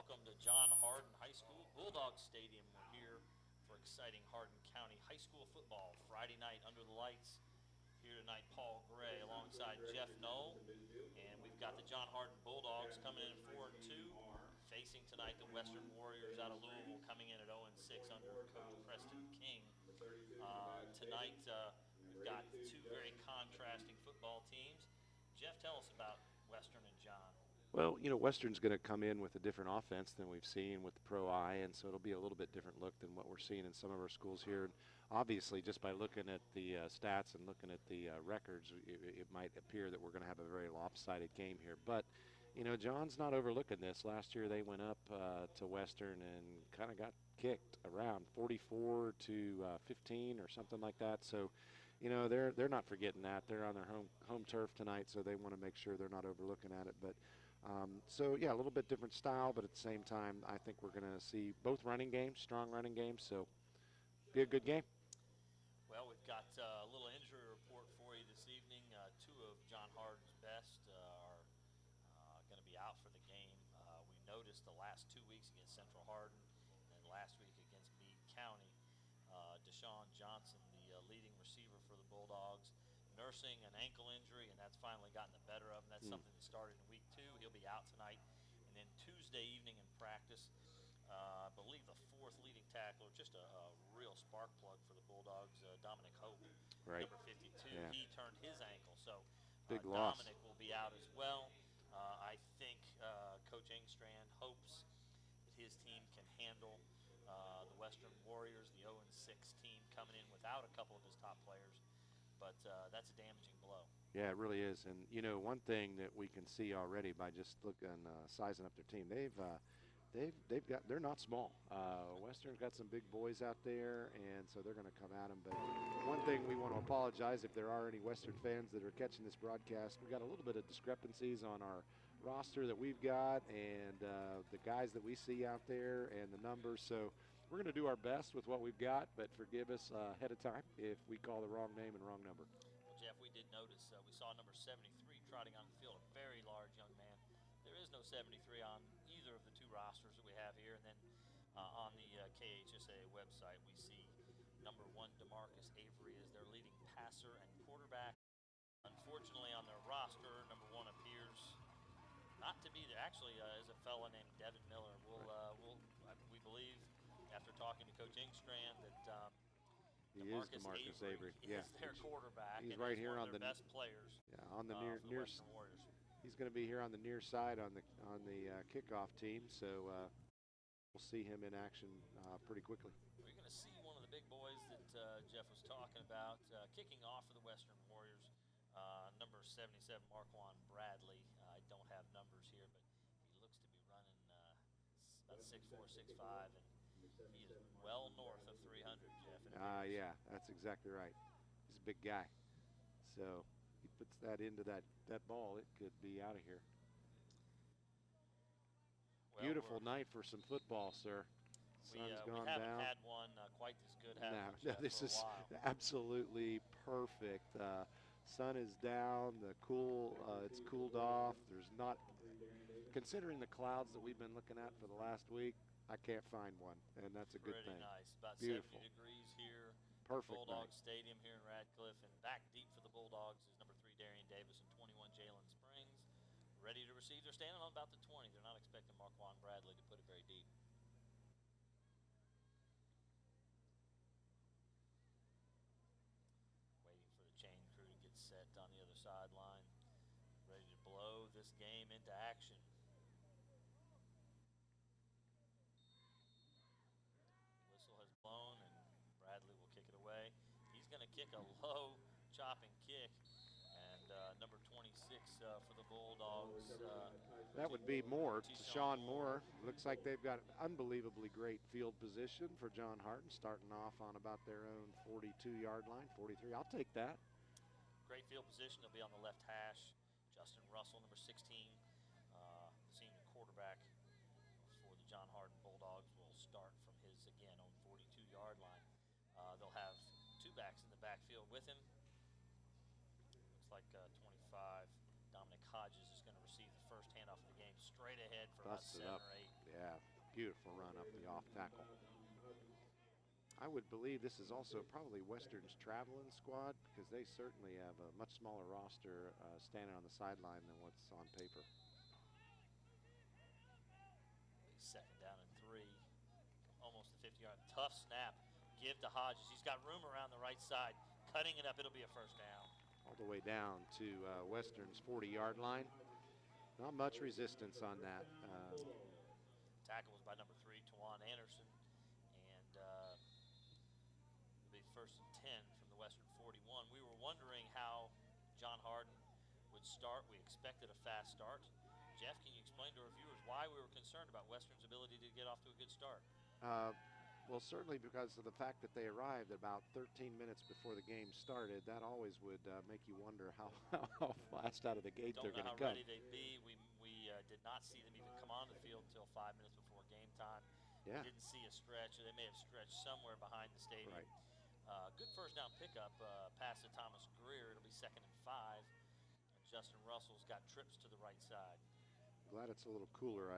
welcome to John Hardin High School, Bulldog Stadium. We're here for exciting Hardin County High School football Friday night under the lights. Here tonight, Paul Gray alongside Jeff Knoll, and we've got the John Hardin Bulldogs coming in at 4-2, facing tonight the Western Warriors out of Louisville, coming in at 0-6 under Coach Preston King. Tonight, we've got two very contrasting football teams. Jeff, tell us about Western and John. Well, you know, Western's going to come in with a different offense than we've seen with the Pro I, and so it'll be a little bit different look than what we're seeing in some of our schools here. And obviously, just by looking at the stats and looking at the records, it might appear that we're going to have a very lopsided game here. But, you know, John's not overlooking this. Last year they went up to Western and kind of got kicked around 44 to 15 or something like that. So, you know, they're not forgetting that. They're on their home turf tonight, so they want to make sure they're not overlooking at it. But so, yeah, a little bit different style, but at the same time, I think we're going to see both running games, strong running games, so be a good game. Well, we've got a little injury report for you this evening. Two of John Hardin's best are going to be out for the game. We noticed the last 2 weeks against Central Hardin and last week against Meade County. Deshaun Johnson, the leading receiver for the Bulldogs, nursing an ankle injury, and that's finally gotten the better of him. That's something that started in week 2. He'll be out tonight. And then Tuesday evening in practice, I believe the fourth leading tackler, just a real spark plug for the Bulldogs, Dominic Hope, right. number 52. Yeah. He turned his ankle, so big loss. Dominic will be out as well. I think Coach Engstrand hopes that his team can handle the Western Warriors, the 0-6 team, coming in without a couple of his top players. But that's a damaging blow. Yeah, it really is. And, you know, one thing that we can see already by just looking, sizing up their team, they're not small. Western's got some big boys out there, and so they're going to come at them. But one thing we want to apologize if there are any Western fans that are catching this broadcast, we got a little bit of discrepancies on our roster that we've got and the guys that we see out there and the numbers. So we're going to do our best with what we've got, but forgive us ahead of time if we call the wrong name and wrong number. Well, Jeff, we did notice we saw number 73 trotting on the field, a very large young man. There is no 73 on either of the two rosters that we have here. And then on the KHSA website, we see number 1, DeMarcus Avery, is their leading passer and quarterback. Unfortunately, on their roster, number 1 appears not to be there. Actually, is a fella named Devin Miller. We believe, after talking to Coach Engstrand, that DeMarcus Avery is their quarterback. He's right here on the best players. Yeah, on the near Warriors. He's going to be here on the near side on the kickoff team, so we'll see him in action pretty quickly. We're going to see one of the big boys that Jeff was talking about kicking off for the Western Warriors. Number 77, Marquand Bradley. I don't have numbers here, but he looks to be running about 6'4", 6'5", and he is well north of 300, Jeff. Yeah, that's exactly right. He's a big guy. So he puts that into that ball, it could be out of here. Well, beautiful night for some football, sir. Sun's gone we haven't down. Had one quite as good. No, this is absolutely perfect. Sun is down. It's cooled off. There's not, considering the clouds that we've been looking at for the last week, I can't find one, and that's a good thing. Pretty nice. About beautiful. 70 degrees here. Perfect. Bulldog night. Stadium here in Radcliffe, and back deep for the Bulldogs is number 3 Darian Davis and 21 Jalen Springs, ready to receive. They're standing on about the 20. They're not expecting Marquand Bradley to put it very deep. Waiting for the chain crew to get set on the other sideline, ready to blow this game into action. Blown, and Bradley will kick it away. He's going to kick a low chopping kick, and number 26 for the Bulldogs. That would be Moore, Sean Moore. Looks like they've got unbelievably great field position for John Hardin, starting off on about their own 42-yard line, 43. I'll take that. Great field position. They'll be on the left hash. Justin Russell, number 16, senior quarterback for the John Hardin Bulldogs, will start from his, again, own 42-yard line. They'll have 2 backs in the backfield with him. Looks like 25, Dominic Hodges, is going to receive the first handoff of the game straight ahead for about 7 or 8. Yeah, beautiful run up the off tackle. I would believe this is also probably Western's traveling squad because they certainly have a much smaller roster standing on the sideline than what's on paper. Second down and 3, almost the 50-yard. Tough snap. Give to Hodges. He's got room around the right side. Cutting it up, it'll be a first down. All the way down to Western's 40-yard line. Not much resistance on that. Tackle was by number 3, Tawan Anderson. And it'll be first and 10 from the Western 41. We were wondering how John Hardin would start. We expected a fast start. Jeff, can you explain to our viewers why we were concerned about Western's ability to get off to a good start? Well, certainly because of the fact that they arrived about 13 minutes before the game started. That always would make you wonder how fast out of the gate they're going to come. Don't know how ready they'd be. We did not see them even come onto the field until 5 minutes before game time. Yeah. Didn't see a stretch, or they may have stretched somewhere behind the stadium. Right. Good first down pickup, pass to Thomas Greer. It'll be 2nd and 5. Justin Russell's got trips to the right side. Glad it's a little cooler.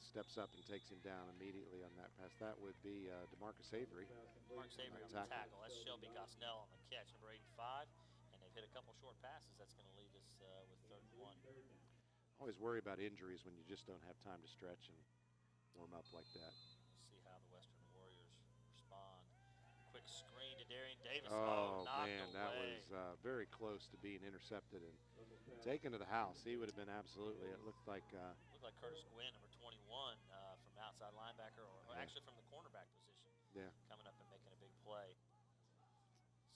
Steps up and takes him down immediately on that pass. That would be DeMarcus Avery. DeMarcus Avery on the tackle. That's Shelby Gosnell on the catch, number 85. And they've hit a couple short passes. That's going to lead us with 3rd and 1. Always worry about injuries when you just don't have time to stretch and warm up like that. See how the Western Warriors respond. Quick screen to Darian Davis. Oh, knocked man, away. that was very close to being intercepted and taken to the house. He would have been absolutely. It looked like Curtis Gwynn, number 21, from outside linebacker, or actually from the cornerback position. Yeah. Coming up and making a big play.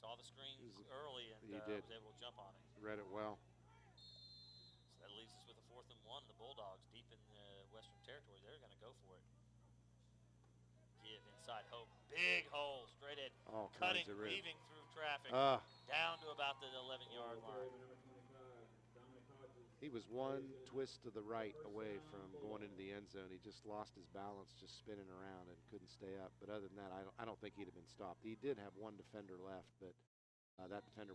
Saw the screen early and he was able to jump on it. Read it well. So that leaves us with a 4th and 1. The Bulldogs deep in the Western territory. They're going to go for it. Give inside Hope. Big hole, straight in. Cutting, weaving through traffic. Down to about the 11-yard line. He was one twist to the right away from going into the end zone. He just lost his balance, just spinning around and couldn't stay up. But other than that, I don't think he'd have been stopped. He did have one defender left, but that defender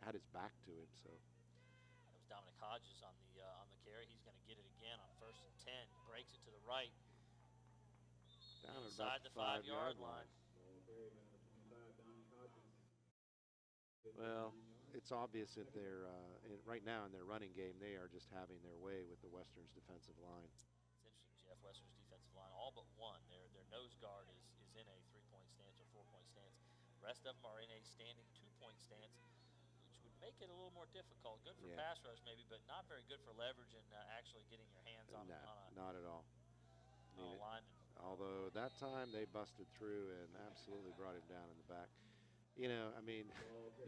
had his back to him. So that was Dominic Hodges on the carry. He's going to get it again on 1st and 10. Breaks it to the right. Down inside the 5-yard line. Well, it's obvious that they're right now in their running game, they are just having their way with the Western's defensive line. It's interesting, Jeff. Western's defensive line, all but one. Their nose guard is in a 3-point stance or 4-point stance. The rest of them are in a standing 2-point stance, which would make it a little more difficult. Good for pass rush maybe, but not very good for leverage and actually getting your hands on not at all. On a lineman. Although that time they busted through and absolutely brought him down in the back. You know, I mean,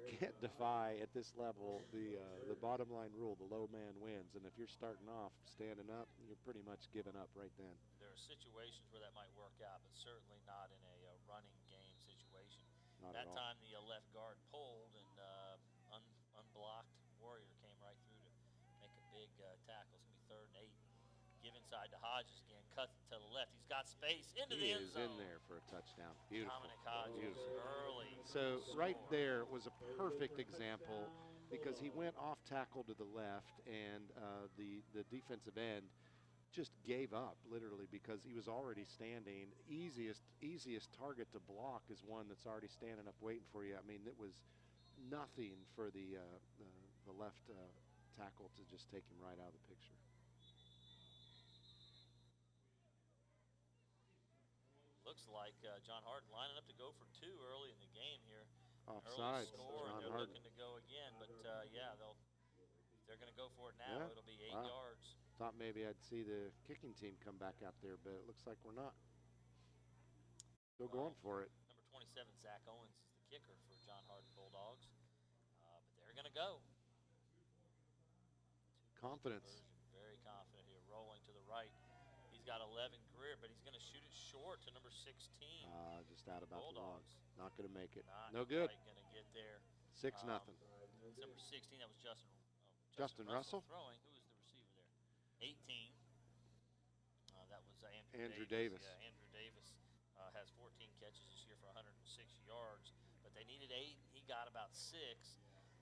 you can't defy at this level the bottom line rule, the low man wins. And if you're starting off standing up, you're pretty much giving up right then. There are situations where that might work out, but certainly not in a running game situation. Not that at all. time the left guard pulled and unblocked Warrior came right through to make a big tackle. It's going to be 3rd and 8. Give inside to Hodges again. Cuts to the left. He's got space into the end zone. He is in there for a touchdown. Beautiful. Dominic Hodges early. So right there was a perfect example because he went off tackle to the left and the defensive end just gave up literally because he was already standing. Easiest target to block is one that's already standing up waiting for you. I mean, it was nothing for the left tackle to just take him right out of the picture. Looks like John Hardin lining up to go for 2 early in the game here. Offside. Early score, and they're looking to go again. But yeah, they're going to go for it now. It'll be 8 yards. Thought maybe I'd see the kicking team come back out there, but it looks like we're not. Still going for it. Number 27, Zach Owens, is the kicker for John Hardin Bulldogs. But they're going to go. Confidence. Very confident here, rolling to the right. He's got 11 career, but he's going to shoot it short to number 16. Just out about Bulldogs. the log. Not going to make it. No good. Going to get there. 6-0. Number 16, that was Justin Russell throwing. Who was the receiver there? 18. That was Andrew Davis. Yeah, Andrew Davis has 14 catches this year for 106 yards, but they needed 8. He got about 6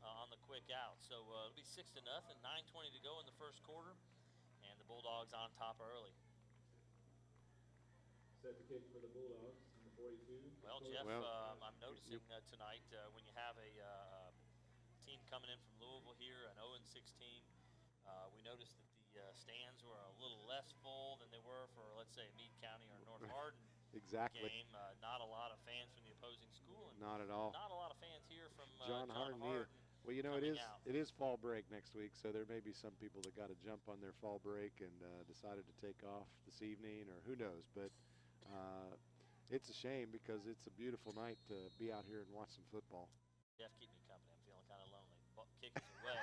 on the quick out. So it'll be 6-0. 9:20 to go in the first quarter. And Bulldogs on top early. Set the kick for the Bulldogs, number 42. Well, Jeff, I'm noticing tonight when you have a team coming in from Louisville here, an 0-16, we noticed that the stands were a little less full than they were for, let's say, a Meade County or North Hardin game. Not a lot of fans from the opposing school. And not at all. Not a lot of fans here from John Hardin either. Well, you know, it is fall break next week, so there may be some people that got to jump on their fall break and decided to take off this evening, or who knows. But it's a shame because it's a beautiful night to be out here and watch some football. Jeff, keep me company. I'm feeling kind of lonely. Kick is away.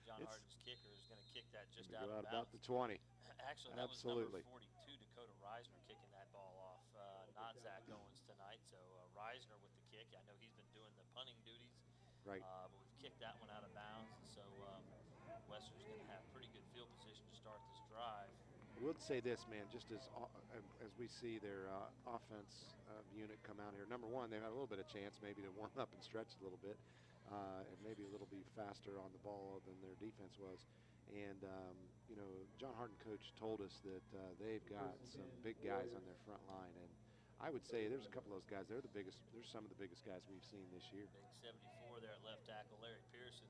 John Hardin's kicker is going to kick that just out of bounds. About the 20. Actually, that was number 42, Dakota Reisner, kicking that ball off. Not Zach Owens tonight, so Reisner with the kick. I know he's been doing the punting duties. Right. But we've kicked that one out of bounds, and so Western's going to have pretty good field position to start this drive. I would say this, man, just as we see their offense unit come out here, number one, they've had a little bit of chance maybe to warm up and stretch a little bit, and maybe a little bit faster on the ball than their defense was. And, you know, John Hardin coach told us that they've got some big guys on their front line, and I would say there's a couple of those guys. They're some of the biggest guys we've seen this year. Big 74 there at left tackle, Larry Pearson.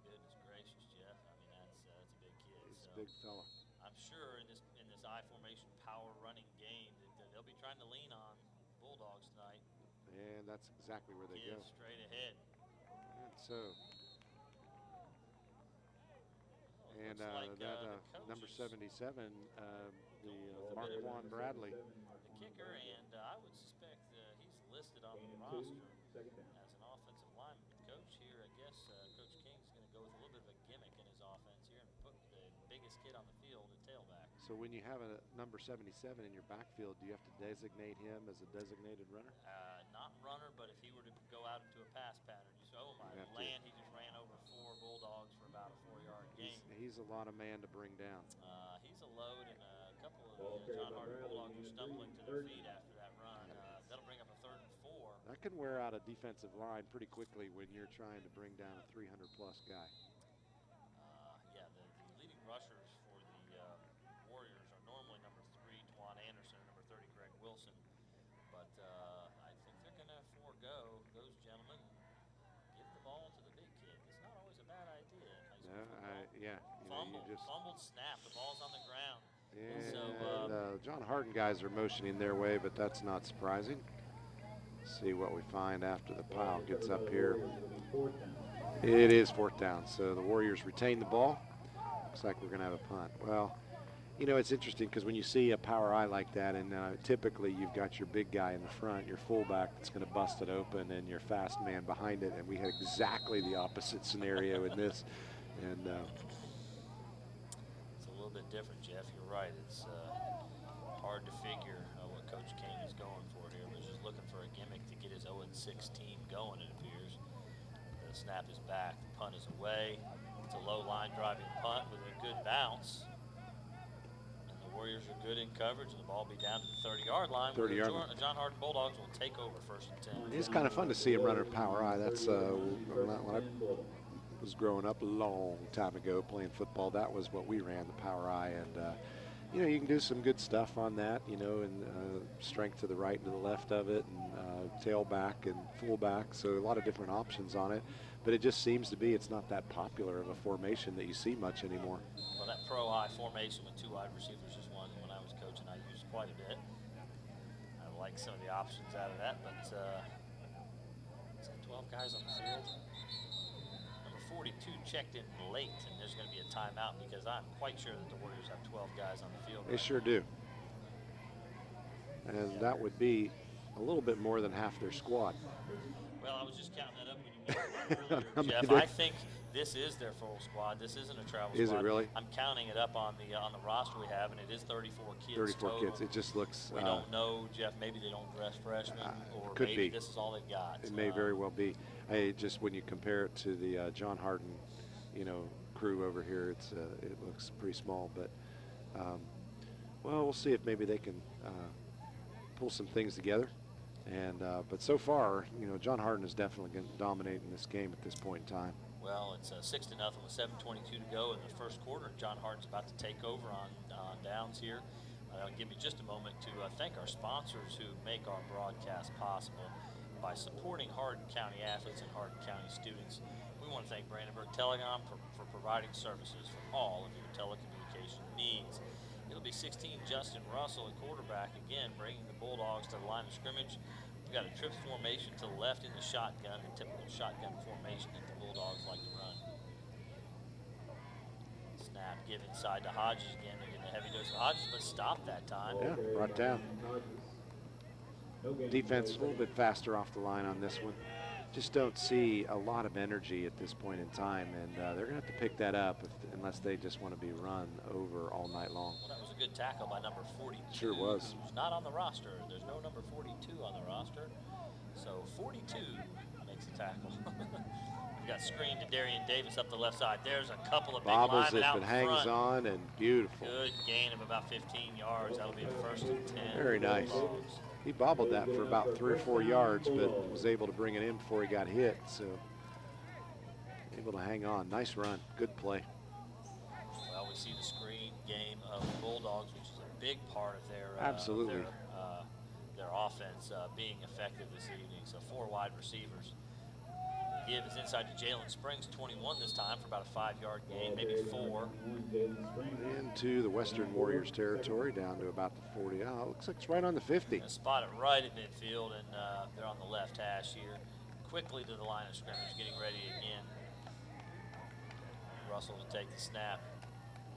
Goodness gracious, Jeff. I mean, that's a big kid. He's a big fella. I'm sure in this I formation power running game that they'll be trying to lean on Bulldogs tonight. And that's exactly where they go. Straight ahead. And so. And number 77, the Marquand Bradley. The kicker, and I would suspect he's listed on the roster as an offensive lineman. Coach here, I guess Coach King's going to go with a little bit of a gimmick in his offense here and put the biggest kid on the field at tailback. So when you have a number 77 in your backfield, do you have to designate him as a designated runner? Not runner, but if he were to go out into a pass pattern, you say, oh my land, he just ran over 4 Bulldogs for about a 4-yard gain. He's a lot of man to bring down. He's a load, and a couple of John Hardin Bulldogs were stumbling to their feet after that run. That'll bring up a 3rd and 4. That can wear out a defensive line pretty quickly when you're trying to bring down a 300-plus guy. Yeah, the leading rushers for the Warriors are normally number 3, Twan Anderson, and number 30, Greg Wilson. But I think they're going to forego those gentlemen and give the ball to the big kid. It's not always a bad idea in high school football. Yeah. Fumbled snap. The ball's on the ground. And so, John Hardin guys are motioning their way, but that's not surprising. See what we find after the pile gets up here. It is 4th down, so the Warriors retain the ball. Looks like we're going to have a punt. Well, you know, it's interesting because when you see a power eye like that, and typically you've got your big guy in the front, your fullback that's going to bust it open, and your fast man behind it, and we had exactly the opposite scenario in this. And it's a little bit different, Jeff. You're right. It's hard to figure what Coach King is going for here. But just looking for a gimmick to get his 0-16 going, it appears. The snap is back. The punt is away. It's a low line driving punt with a good bounce. And the Warriors are good in coverage. The ball will be down to the 30-yard line. 30-yard line. John Hardin Bulldogs will take over 1st and 10. It's kind of fun to see him run a power eye. That's when I was growing up a long time ago playing football, that was what we ran, the power eye. And you know, you can do some good stuff on that, you know, and strength to the right and to the left of it, and tailback and fullback, so a lot of different options on it. But it just seems to be it's not that popular of a formation that you see much anymore. Well, that pro-eye formation with 2 wide receivers is one when I was coaching I used quite a bit. I like some of the options out of that, but 12 guys on the field. Number 42 checked in late, and there's going to be a timeout because I'm quite sure that the Warriors have 12 guys on the field. They sure do. And that would be a little bit more than half their squad. Well, I was just counting that up when you mentioned it earlier, Jeff. I think this is their full squad. This isn't a travel squad. Is it really? I'm counting it up on the roster we have, and it is 34 kids 34 total. kids. It just looks. We don't know, Jeff. Maybe they don't dress freshmen, or could maybe be. this is all they've got. It may very well be. Just when you compare it to the John Hardin, you know, crew over here, it looks pretty small. But well, we'll see if maybe they can pull some things together. And but so far, you know, John Hardin is definitely going to dominate in this game at this point in time. Well, it's 6-0 with 7:22 to go in the first quarter. John Hardin's about to take over on downs here. I'll give you just a moment to thank our sponsors who make our broadcast possible by supporting Hardin County athletes and Hardin County students. We want to thank Brandenburg Telecom for providing services for all of your telecommunication needs. It'll be 16 Justin Russell at quarterback again, bringing the Bulldogs to the line of scrimmage. We've got a trips formation to the left in the shotgun, the typical shotgun formation that the Bulldogs like to run. Snap, give inside to Hodges again. They're getting a heavy dose of Hodges, but stopped that time. Yeah, brought down. Defense a little bit faster off the line on this one. Just don't see a lot of energy at this point in time, and they're going to have to pick that up unless they just want to be run over all night long. Well, that was a good tackle by number 42. Sure was. Who's not on the roster. There's no number 42 on the roster. So 42 makes the tackle. We've got screen to Darian Davis up the left side. There's a couple of big Bobbles linemen it, out but in hangs front. on, and beautiful. Good gain of about 15 yards. That'll be a 1st and 10. Very nice. Bulldogs. He bobbled that for about 3 or 4 yards, but was able to bring it in before he got hit. So able to hang on. Nice run. Good play. Well, we see the screen game of the Bulldogs, which is a big part of their Absolutely. Their offense being effective this evening. So 4 wide receivers. Give is inside to Jalen Springs, 21 this time for about a 5-yard gain, maybe 4. Into the Western Warriors territory, down to about the 40. Oh, looks like it's right on the 50. Spot it right at midfield, and they're on the left hash here. Quickly to the line of scrimmage, getting ready again. Russell will take the snap.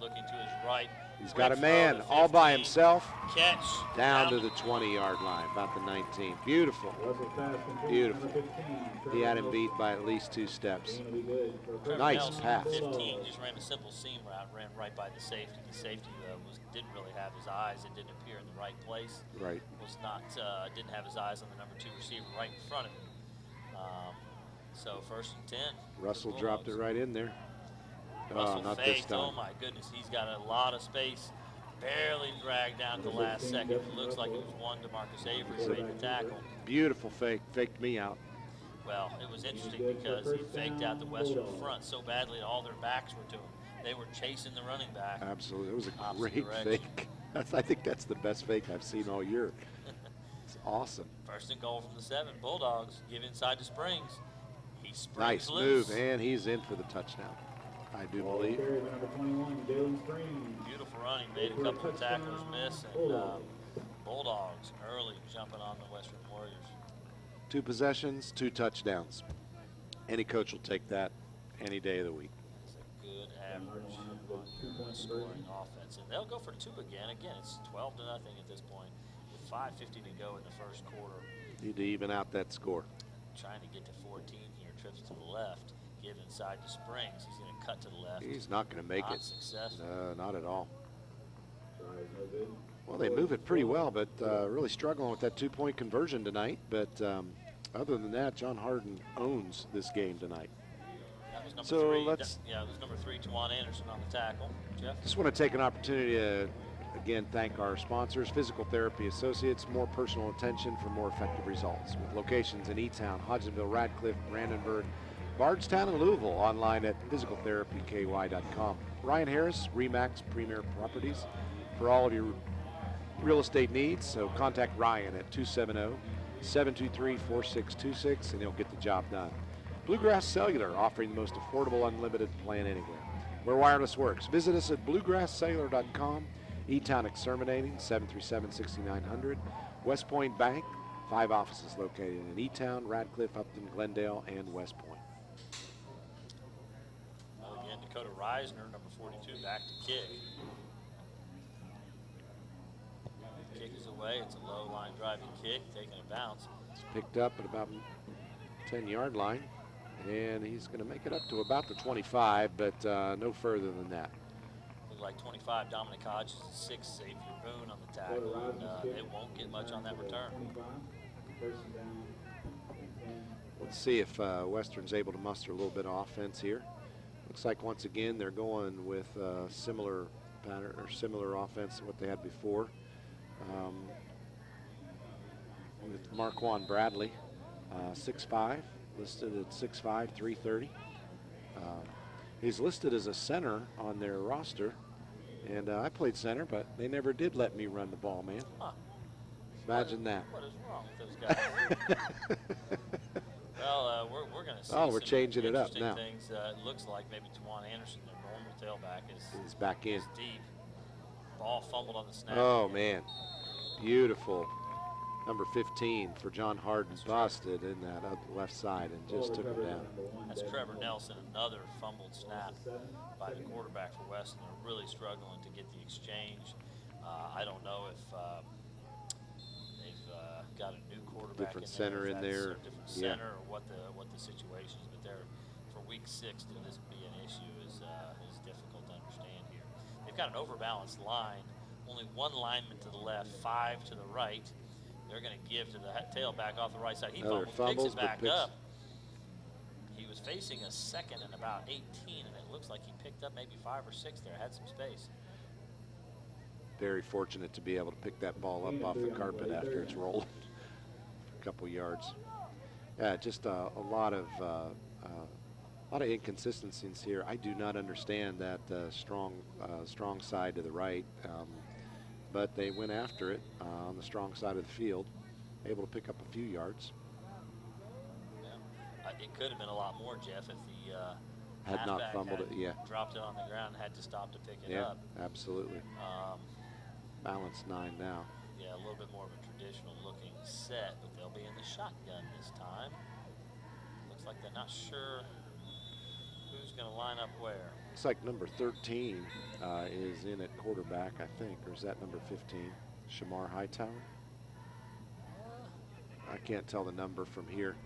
Looking to his right. He's got a Quick man throw to all by 15. himself. Catch. Down to the 20-yard line, about the 19. Beautiful. Beautiful. He had him beat by at least 2 steps. Nice Nelson, pass. 15, just ran a simple seam route, ran right by the safety. The safety didn't really have his eyes. It didn't appear in the right place. Right. Was not, didn't have his eyes on the number 2 receiver right in front of him. So 1st and 10. Russell dropped it right in there. Russell not this faked. time. Oh my goodness, he's got a lot of space. Barely dragged down at the last second. It looks like it was one to Marcus Avery who made the tackle. Beautiful fake. Faked me out. Well, it was interesting because he faked out the Western front so badly that all their backs were to him. They were chasing the running back. Absolutely. It was a Opposite great direction. fake. I think that's the best fake I've seen all year. It's awesome. 1st and goal from the 7. Bulldogs give inside to Springs. He springs Nice loose. move, and he's in for the touchdown, I do believe. Beautiful running. Made a couple of tacklers miss, and Bulldogs early jumping on the Western Warriors. 2 possessions, 2 touchdowns. Any coach will take that any day of the week. It's a good average on scoring offense. And they'll go for 2 again. Again, it's 12-0 at this point with 5:50 to go in the first quarter. Need to even out that score. Trying to get to 14 here. Trips to the left. Give inside to Springs. He's going to cut to the left. He's not going to make Not it. successful. No, not at all. Well, they move it pretty well, but really struggling with that 2-point conversion tonight. But other than that, John Hardin owns this game tonight. That was number So 3. let's- Yeah, it was number 3, Tawan Anderson on the tackle. Jeff? Just want to take an opportunity to, again, thank our sponsors, Physical Therapy Associates, more personal attention for more effective results. With locations in E-Town, Hodgenville, Radcliffe, Brandenburg, Bardstown, and Louisville, online at physicaltherapyky.com. Ryan Harris, RE/MAX Premier Properties, for all of your real estate needs. So contact Ryan at 270-723-4626, and he'll get the job done. Bluegrass Cellular, offering the most affordable unlimited plan anywhere, where wireless works. Visit us at bluegrasscellular.com. E-Town Exterminating, 737-6900. West Point Bank, 5 offices located in E-Town, Radcliffe, Upton, Glendale, and West Point. Well, again, Dakota Reisner, number 42, back to kick. Kick is away. It's a low line driving kick, taking a bounce. It's picked up at about 10-yard line, and he's going to make it up to about the 25, but no further than that. Looked like 25, Dominic Hodges, 6, Xavier Boone on the tackle, and they won't get much on that return. Let's see if Western's able to muster a little bit of offense here. Looks like once again they're going with similar pattern or similar offense to what they had before. With Marquand Bradley, 6'5", listed at 6'5", 330. He's listed as a center on their roster, and I played center, but they never did let me run the ball, man. Huh. Imagine that. What is wrong with those guys? Well, we're going to see we're changing it up interesting now. things. It looks like maybe Tawan Anderson, their normal tailback, He's back in. is deep. Ball fumbled on the snap. Oh, man. Beautiful. Number 15 for John Hardin, busted in that left side and just took him down. That's Trevor Nelson, another fumbled snap by the quarterback for Weston. They're really struggling to get the exchange. I don't know if they've got a new quarterback Different in center in there. Different center, or what the situation is. But for week 6 to this be an issue is difficult to understand here. They've got an overbalanced line. Only one lineman to the left, 5 to the right. They're going to give to the tailback off the right side. He fumbles, picks it back up. He was facing a second and about 18, and it looks like he picked up maybe 5 or 6 there, had some space. Very fortunate to be able to pick that ball up off the carpet after it's rolled a couple yards. Yeah, just a lot of inconsistencies here. I do not understand that strong side to the right. But they went after it on the strong side of the field, able to pick up a few yards. Yeah. It could have been a lot more, Jeff, if the had not fumbled it. Yeah, dropped it on the ground and had to stop to pick it up. Yeah, absolutely. Balance 9 now. Yeah, a little bit more of a traditional looking set, but they'll be in the shotgun this time. Looks like they're not sure who's going to line up where. Looks like number 13 is in at quarterback, I think, or is that number 15? Shamar Hightower? I can't tell the number from here.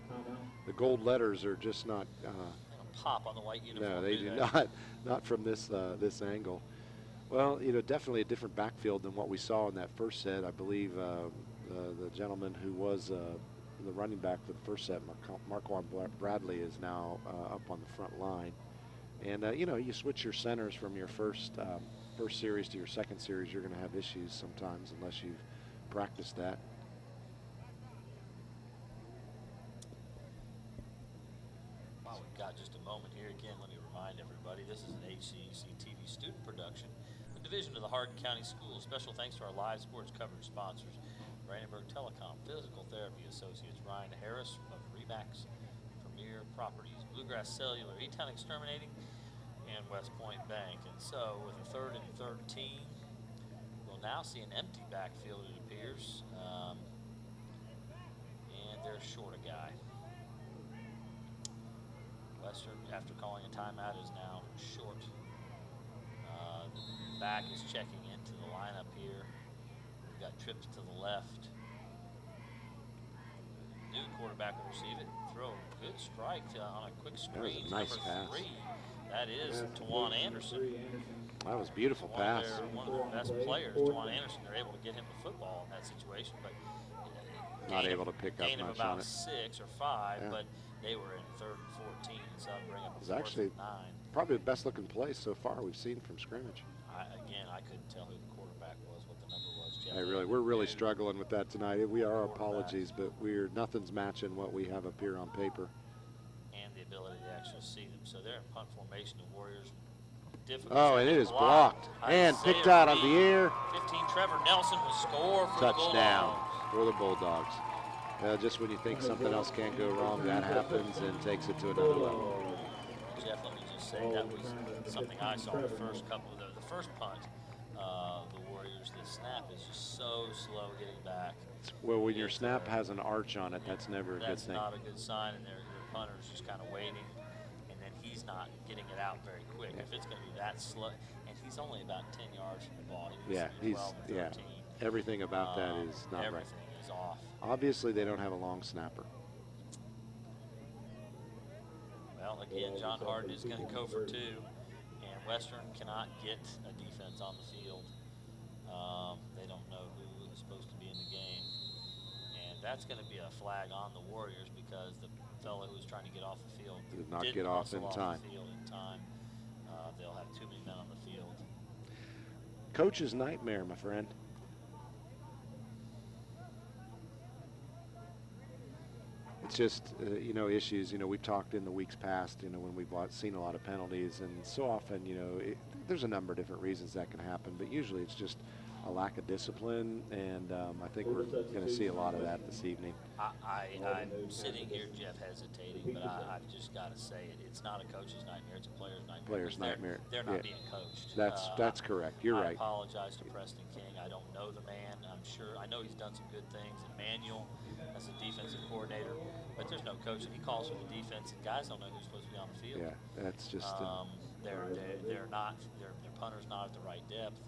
The gold letters are just not. They don't pop on the white uniform. No, they do not. Not from this angle. Well, definitely a different backfield than what we saw in that first set. I believe the gentleman who was the running back for the first set, Marquand Bradley, is now up on the front line. And, you switch your centers from your first series to your second series, you're going to have issues sometimes unless you've practiced that. Wow, we've got just a moment here. Again, let me remind everybody, this is an HCEC-TV student production, a division of the Hardin County Schools. Special thanks to our live sports coverage sponsors, Brandenburg Telecom, Physical Therapy Associates, Ryan Harris of Remax Premier Properties, Bluegrass Cellular, E-Town Exterminating, and West Point Bank. And so with a 3rd and 13, we'll now see an empty backfield, it appears. And they're short a guy. Western, after calling a timeout, is now short. The back is checking into the lineup here. We've got trips to the left. New quarterback will receive it. Throw a good strike on a quick screen. That was a nice number pass. 3. That is Tawan Anderson. That was a beautiful pass. One of their best players, Tawan Anderson. They're able to get him the football in that situation, but not able to pick up gain him much about on it. 6 or 5, Yeah. but they were in 3rd and 14, so that'll bring up a It was 4th actually and 9. probably the best looking play so far we've seen from scrimmage. I couldn't tell who the quarterback was, what the number was. Jeff. We're really struggling with that tonight. We are apologies, but nothing's matching what we have up here on paper. And the ability to actually see them. So they're in punt formation. The Warriors. Difficult. Oh, and it is blocked and picked out on the air. 15. Trevor Nelson will score for Touchdown the Bulldogs. for the Bulldogs. Just when you think something else can't go wrong, that happens and takes it to another level. Jeff, let me just say that was something I saw the first couple of the first punt. The Warriors, the snap is just so slow getting back. Well, when your snap has an arch on it, that's never a good thing. That's not a good sign, and their punter's just kind of waiting, and then he's not getting it out very quick. Yeah. If it's going to be that slow, and he's only about 10 yards from the ball. He's 12 13. Everything about that is not right. Everything is off. Obviously, they don't have a long snapper. Well, again, John Hardin is going to go for 2, and Western cannot get a defense on the field. They don't know who is supposed to be in the game, and that's going to be a flag on the Warriors because the fellow who was trying to get off the field Did not didn't get off muscle in time. The field in time. They'll have too many men on the field. Coach's nightmare, my friend. It's just, issues. We've talked in the weeks past, when we've seen a lot of penalties, and so often, there's a number of different reasons that can happen, but usually it's just a lack of discipline, and I think we're going to see a lot of that this evening. I'm sitting here, Jeff, hesitating, but I've just got to say it. It's not a coach's nightmare; it's a player's nightmare. Player's nightmare. They're not being coached. That's correct. You're right. I apologize to Preston King. I don't know the man. I know he's done some good things. Emmanuel, as a defensive coordinator, but there's no coaching. He calls for the defense, and guys don't know who's supposed to be on the field. Yeah, that's just. They're not. Their punter's not at the right depth.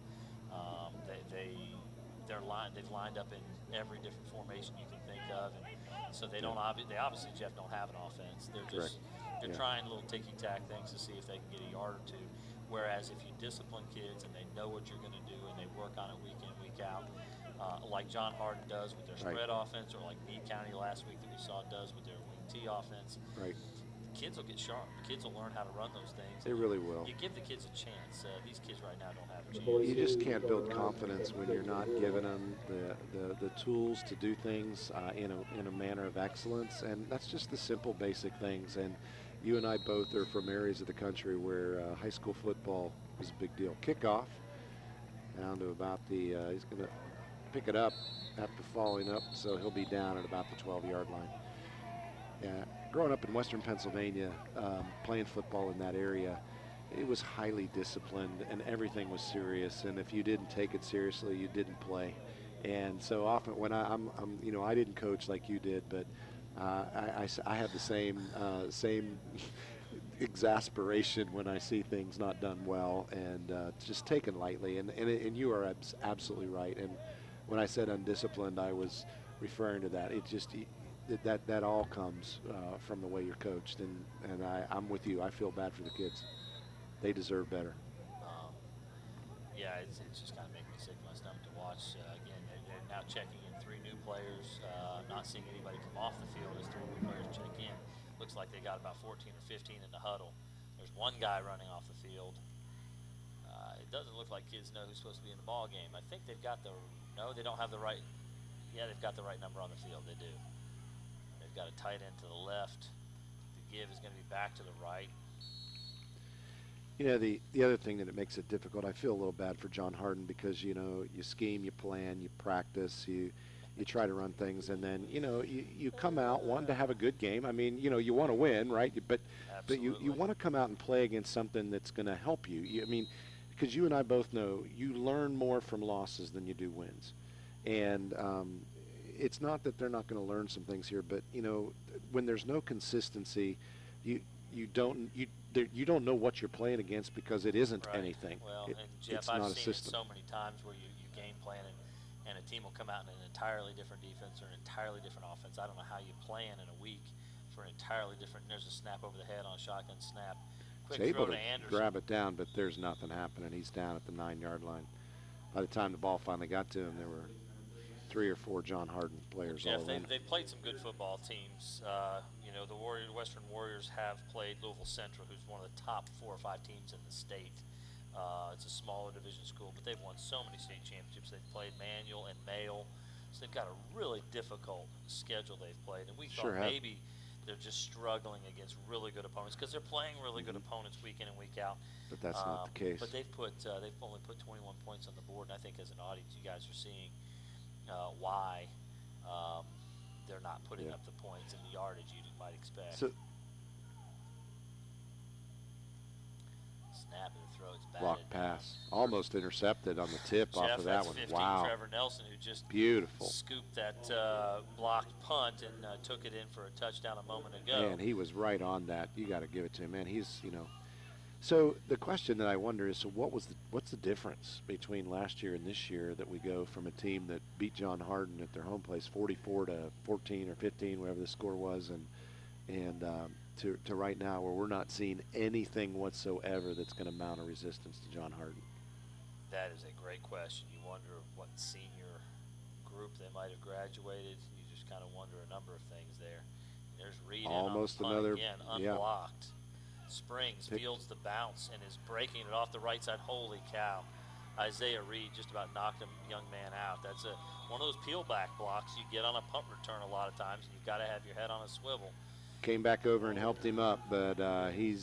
They've lined up in every different formation you can think of, and so they obviously, Jeff, don't have an offense. They're trying little ticky-tack things to see if they can get a yard or two. Whereas if you discipline kids and they know what you're going to do and they work on it week in, week out, like John Hardin does with their spread offense, or like Meade County last week that we saw does with their wing T offense. Right. Kids will get sharp. Kids will learn how to run those things. They really will. You give the kids a chance. These kids right now don't have a chance. You just can't build confidence when you're not giving them the tools to do things in a manner of excellence, and that's just the simple, basic things. And you and I both are from areas of the country where high school football is a big deal. Kickoff down to about he's going to pick it up after falling up, so he'll be down at about the 12-yard line. Yeah, growing up in Western Pennsylvania, playing football in that area, it was highly disciplined and everything was serious. And if you didn't take it seriously, you didn't play. And so often when I didn't coach like you did, but I have the same exasperation when I see things not done well and just taken lightly. And you are absolutely right. And when I said undisciplined, I was referring to that. It just that all comes from the way you're coached, and I'm with you. I feel bad for the kids. They deserve better. Yeah, it's just kind of making me sick to my stomach to watch. Again, they're now checking in 3 new players. Not seeing anybody come off the field as 3 new players check in. Looks like they got about 14 or 15 in the huddle. There's one guy running off the field. It doesn't look like kids know who's supposed to be in the ball game. I think they've got they don't have the right. Yeah, they've got the right number on the field. They do. They've got a tight end to the left. The give is going to be back to the right. The other thing that it makes it difficult, I feel a little bad for John Hardin because, you scheme, you plan, you practice, you try to run things, and then, you come out wanting to have a good game. I mean, you want to win, right? But you want to come out and play against something that's going to help you. Because you and I both know you learn more from losses than you do wins. And it's not that they're not going to learn some things here, but, when there's no consistency, you don't know what you're playing against because it isn't anything. Well, and Jeff, I've seen it so many times where you game plan and a team will come out in an entirely different defense or an entirely different offense. I don't know how you plan in a week for an entirely different. And there's a snap over the head on a shotgun snap. Quick He's able throw to to Anderson. grab it down, but there's nothing happening. He's down at the 9-yard line. By the time the ball finally got to him, there were 3 or 4 John Hardin players Jeff, all in. they've played some good football teams. The Western Warriors have played Louisville Central, who's one of the top 4 or 5 teams in the state. It's a smaller division school, but they've won so many state championships. They've played Manual and Male, so they've got a really difficult schedule they've played. And we thought maybe they're just struggling against really good opponents because they're playing really good opponents week in and week out. But that's not the case. But they've only put 21 points on the board, and I think as an audience, you guys are seeing why they're not putting up the points and the yardage you might expect. So, snap and the throw, it's batted. block pass, almost intercepted on the tip off of that one. 15, Wow. Trevor Nelson, who just beautiful scooped that blocked punt and took it in for a touchdown a moment ago. Man, he was right on that. You got to give it to him, man. He's So the question that I wonder is, so what's the difference between last year and this year that we go from a team that beat John Hardin at their home place 44 to 14 or 15, whatever the score was, and to right now where we're not seeing anything whatsoever that's going to mount a resistance to John Hardin? That is a great question. You wonder what senior group they might have graduated. You just kind of wonder a number of things there. There's Reed almost on the punt another again, unblocked. Springs fields the bounce and is breaking it off the right side. Holy cow. Isaiah Reed just about knocked a young man out. That's one of those peel back blocks you get on a punt return a lot of times, and you've got to have your head on a swivel. Came back over and helped him up, but he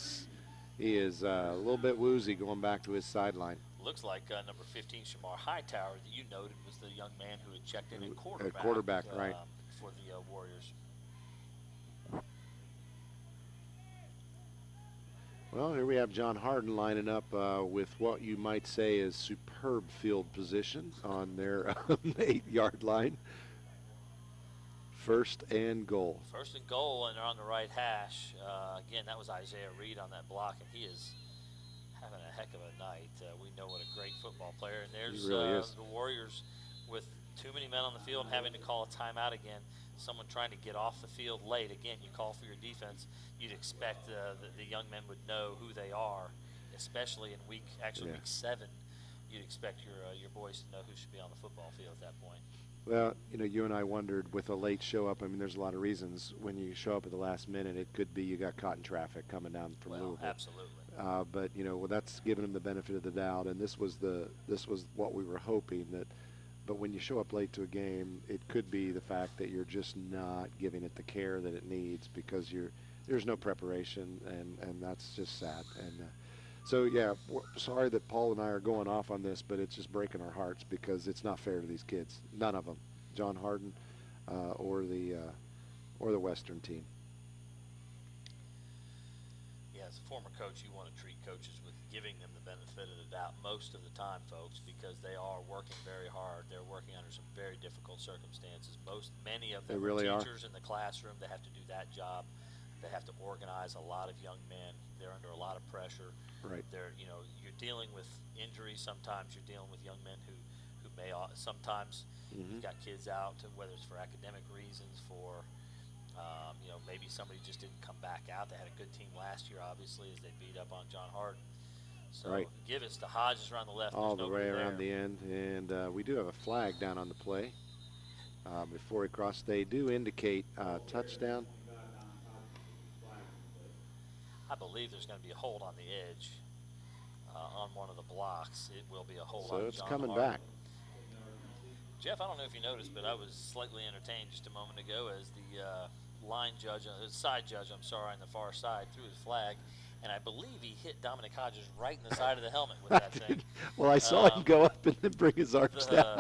is a little bit woozy going back to his sideline. Looks like number 15, Shamar Hightower, that you noted was the young man who had checked in at quarterback. Quarterback, right. For the Warriors. Well, here we have John Hardin lining up with what you might say is superb field position on their 8-yard line. First and goal. First and goal, and they're on the right hash. Again, that was Isaiah Reed on that block, and he is having a heck of a night. We know what a great football player, and there's really the Warriors with too many men on the field having to call a timeout again. Someone trying to get off the field late. Again, you call for your defense. You'd expect the young men would know who they are, especially in week 7. You'd expect your boys to know who should be on the football field at that point. Well, you know, you and I wondered with a late show up. I mean, there's a lot of reasons. When you show up at the last minute, it could be you got caught in traffic coming down from Louisville. Absolutely. But you know, well, that's giving them the benefit of the doubt, and this was what we were hoping that. But when you show up late to a game, it could be the fact that you're just not giving it the care that it needs because there's no preparation, and that's just sad. And so, yeah, sorry that Paul and I are going off on this, but it's just breaking our hearts because it's not fair to these kids. None of them, John Hardin or the Western team. Yeah, as a former coach, you want to treat coaches with giving them the benefit of the doubt most of the time, folks, because they are working very hard. They're working under some very difficult circumstances. Many of them really are teachers in the classroom. They have to do that job. They have to organize a lot of young men. They're under a lot of pressure. Right. You're dealing with injuries. Sometimes you're dealing with young men who may sometimes you've got kids out, whether it's for academic reasons, for maybe somebody just didn't come back out. They had a good team last year, obviously, as they beat up on John Hardin. So right. Give us to Hodges around the left. All the way around the end, and we do have a flag down on the play. Before he crossed, they do indicate touchdown. I believe there's going to be a hold on the edge on one of the blocks. It will be a hold on John So it's coming Hardin. back. Jeff, I don't know if you noticed, but I was slightly entertained just a moment ago as the side judge, on the far side, threw his flag, and I believe he hit Dominic Hodges right in the side of the helmet with that thing. Well, I saw him go up and then bring his arms down.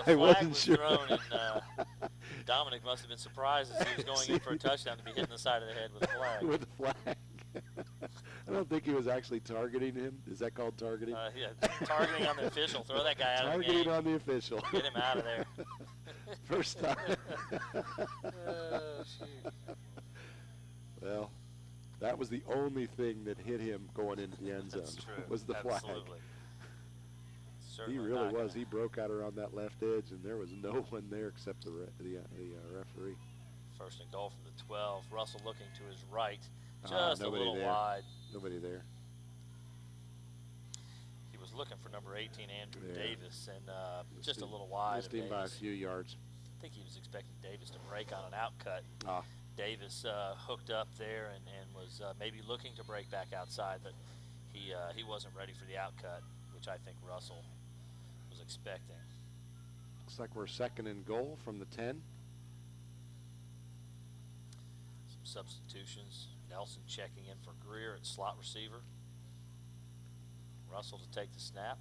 I wasn't sure. Thrown and, Dominic must have been surprised as he was going in for a touchdown to be hitting the side of the head with a flag. With a flag. I don't think he was actually targeting him. Is that called targeting? Yeah, targeting on the official. Throw that guy out of the game. Targeting on the official. Get him out of there. First time. Shoot. Well, that was the only thing that hit him going into the end zone. That's true. Was the flag. Absolutely. He really was. He broke out around that left edge, and there was no one there except the referee. First and goal from the 12. Russell looking to his right. Just a little there. wide. Nobody there. He was looking for number 18, Andrew Davis, and just a little wide. Missed him by a few yards. I think he was expecting Davis to break on an outcut. Ah. Davis hooked up there and was maybe looking to break back outside, but he wasn't ready for the outcut, which I think Russell was expecting. Looks like we're second and goal from the 10. Some substitutions. Nelson checking in for Greer at slot receiver. Russell to take the snap.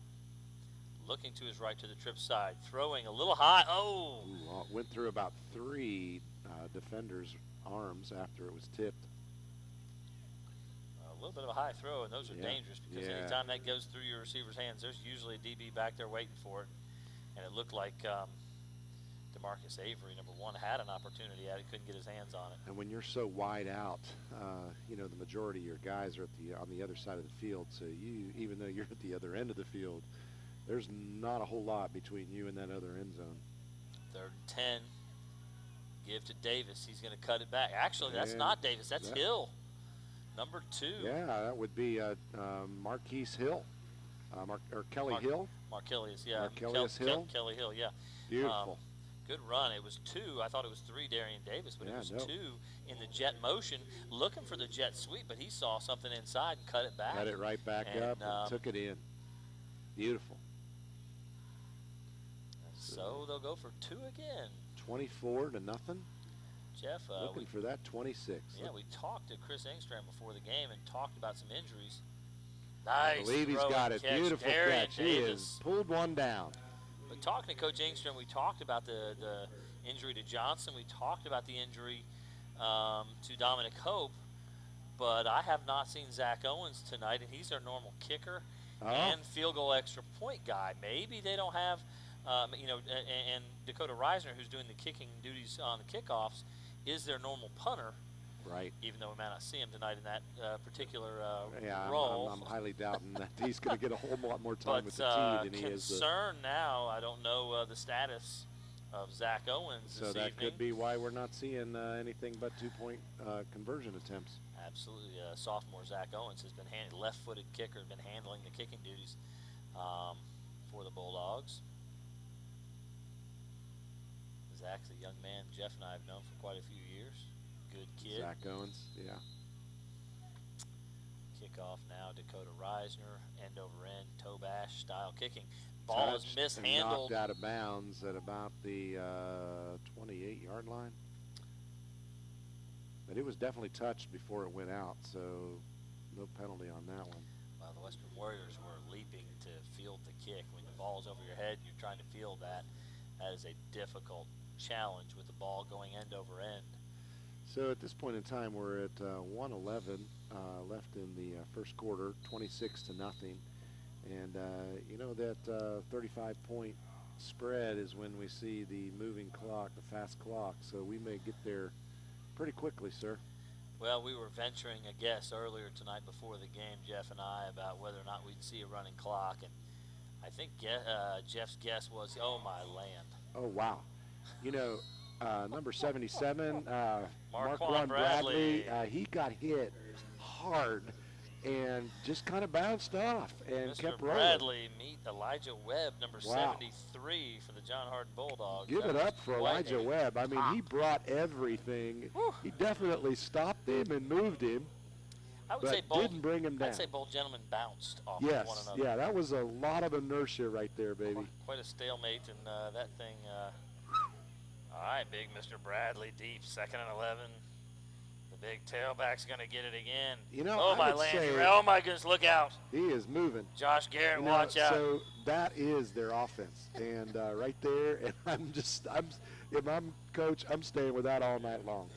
Looking to his right to the trip side. Throwing a little high. Oh! Ooh, went through about 3 defenders' arms after it was tipped. A little bit of a high throw, and those are dangerous because anytime that goes through your receiver's hands, there's usually a DB back there waiting for it. And it looked like DeMarcus Avery, number 1, had an opportunity at it, couldn't get his hands on it. And when you're so wide out, the majority of your guys are on the other side of the field. So even though you're at the other end of the field, there's not a whole lot between you and that other end zone. 3rd and 10. Give to Davis. He's going to cut it back. Actually, that's not Davis. That's Hill, number 2. Yeah, that would be Marquise Hill, or Kelly Hill. Markelius, yeah. Hill. Kelly Hill, yeah. Beautiful. Good run. It was 2. I thought it was 3 Darian Davis, but it was 2 in the jet motion, looking for the jet sweep, but he saw something inside and cut it back. Cut it right back up and took it in. Beautiful. So they'll go for 2 again. 24 to nothing. Jeff, looking for that 26. Yeah, we talked to Chris Engstrom before the game and talked about some injuries. Nice. I believe he's got it. Catch. Beautiful Darian catch. He has pulled one down. But talking to Coach Engstrom, we talked about the injury to Johnson. We talked about the injury to Dominic Hope. But I have not seen Zach Owens tonight, and he's their normal kicker and field goal extra point guy. Maybe they don't have, and Dakota Reisner, who's doing the kicking duties on the kickoffs, is their normal punter. Right. Even though we may not see him tonight in that particular yeah, role. I'm highly doubting that he's going to get a whole lot more time with the tee than he is. Concern now, I don't know the status of Zach Owens so this that evening. could be why we're not seeing anything but 2-point conversion attempts. Absolutely. Sophomore Zach Owens has been left-footed kicker, been handling the kicking duties for the Bulldogs. Zach's a young man Jeff and I have known for quite a few years. Good kid. Zach Owens, yeah. Kickoff now, Dakota Reisner, end over end, toe bash style kicking. Ball is mishandled. Knocked out of bounds at about the 28-yard line. But it was definitely touched before it went out, so no penalty on that one. Well, the Western Warriors were leaping to field the kick. When the ball's over your head and you're trying to field that, that is a difficult challenge with the ball going end over end. So at this point in time, we're at 1:11 left in the first quarter, 26 to nothing. And you know that 35-point spread is when we see the moving clock, the fast clock. So we may get there pretty quickly, sir. Well, we were venturing a guess earlier tonight before the game, Jeff and I, about whether or not we'd see a running clock. And I think Jeff's guess was, oh, my land. Oh, wow. You know, number 77, Marquand Bradley, he got hit hard and just kind of bounced off and Mr. kept rolling. Bradley meet Elijah Webb, number 73 for the John Hardin Bulldogs. Give it up for Elijah Webb. I mean, he brought everything. Whew. He definitely stopped him and moved him, but didn't bring him down. I'd say both gentlemen bounced off yes, of one another. Yeah, that was a lot of inertia right there, baby. Quite a stalemate, and that thing. All right, big Mr. Bradley deep, 2nd and 11. The big tailback's going to get it again. You know, oh, my Landry. Oh, my goodness, look out. He is moving. Josh Garrett, watch out. So that is their offense. And right there, and if I'm coach, I'm staying with that all night long.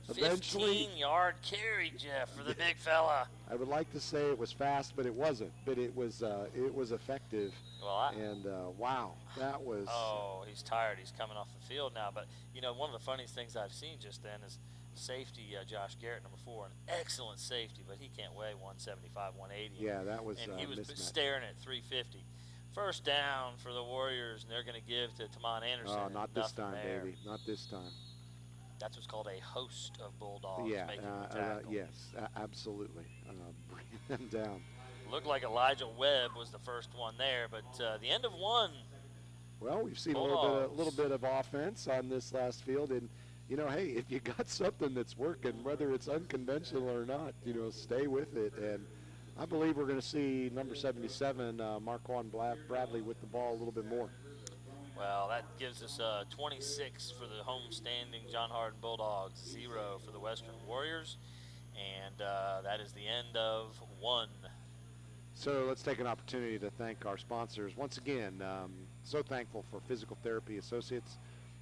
Eventually, 15-yard carry, Jeff, for the big fella. I would like to say it was fast, but it wasn't. But it was effective. Well, wow, that was. Oh, he's tired. He's coming off the field now. But, you know, one of the funniest things I've seen just then is safety Josh Garrett, number 4, an excellent safety, but he can't weigh 175, 180. Yeah, that was and he was mismatch. staring at 350. First down for the Warriors, and they're going to give to Tamon Anderson. Oh, not this time, there. baby. Not this time. That's what's called a host of Bulldogs making the tackle. Yes, absolutely. Bringing them down. Looked like Elijah Webb was the first one there, but the end of one. Well, we've seen a Bulldogs. little bit of offense on this last field, and you know, hey, if you got something that's working, whether it's unconventional or not, you know, stay with it. And I believe we're going to see number 77, Marquand Bradley, with the ball a little bit more. Well, that gives us 26 for the home-standing John Hardin Bulldogs, 0 for the Western Warriors, and that is the end of one. So let's take an opportunity to thank our sponsors. Once again, so thankful for Physical Therapy Associates.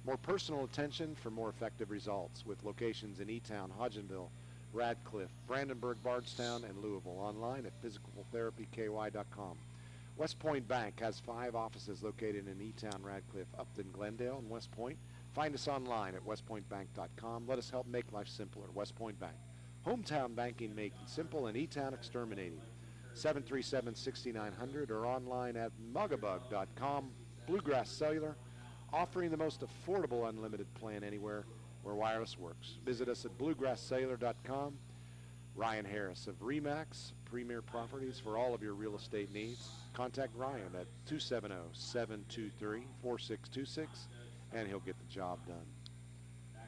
More personal attention for more effective results with locations in E-Town, Hodgenville, Radcliffe, Brandenburg, Bardstown, and Louisville. Online at physicaltherapyky.com. West Point Bank has 5 offices located in E-Town, Radcliffe, Upton, Glendale, and West Point. Find us online at westpointbank.com. Let us help make life simpler. West Point Bank. Hometown banking made simple, and E-Town Exterminating. 737-6900 or online at mugabug.com. Bluegrass Cellular, offering the most affordable unlimited plan anywhere where wireless works. Visit us at bluegrasscellular.com. Ryan Harris of RE/MAX Premier Properties for all of your real estate needs. Contact Ryan at 270-723-4626, and he'll get the job done.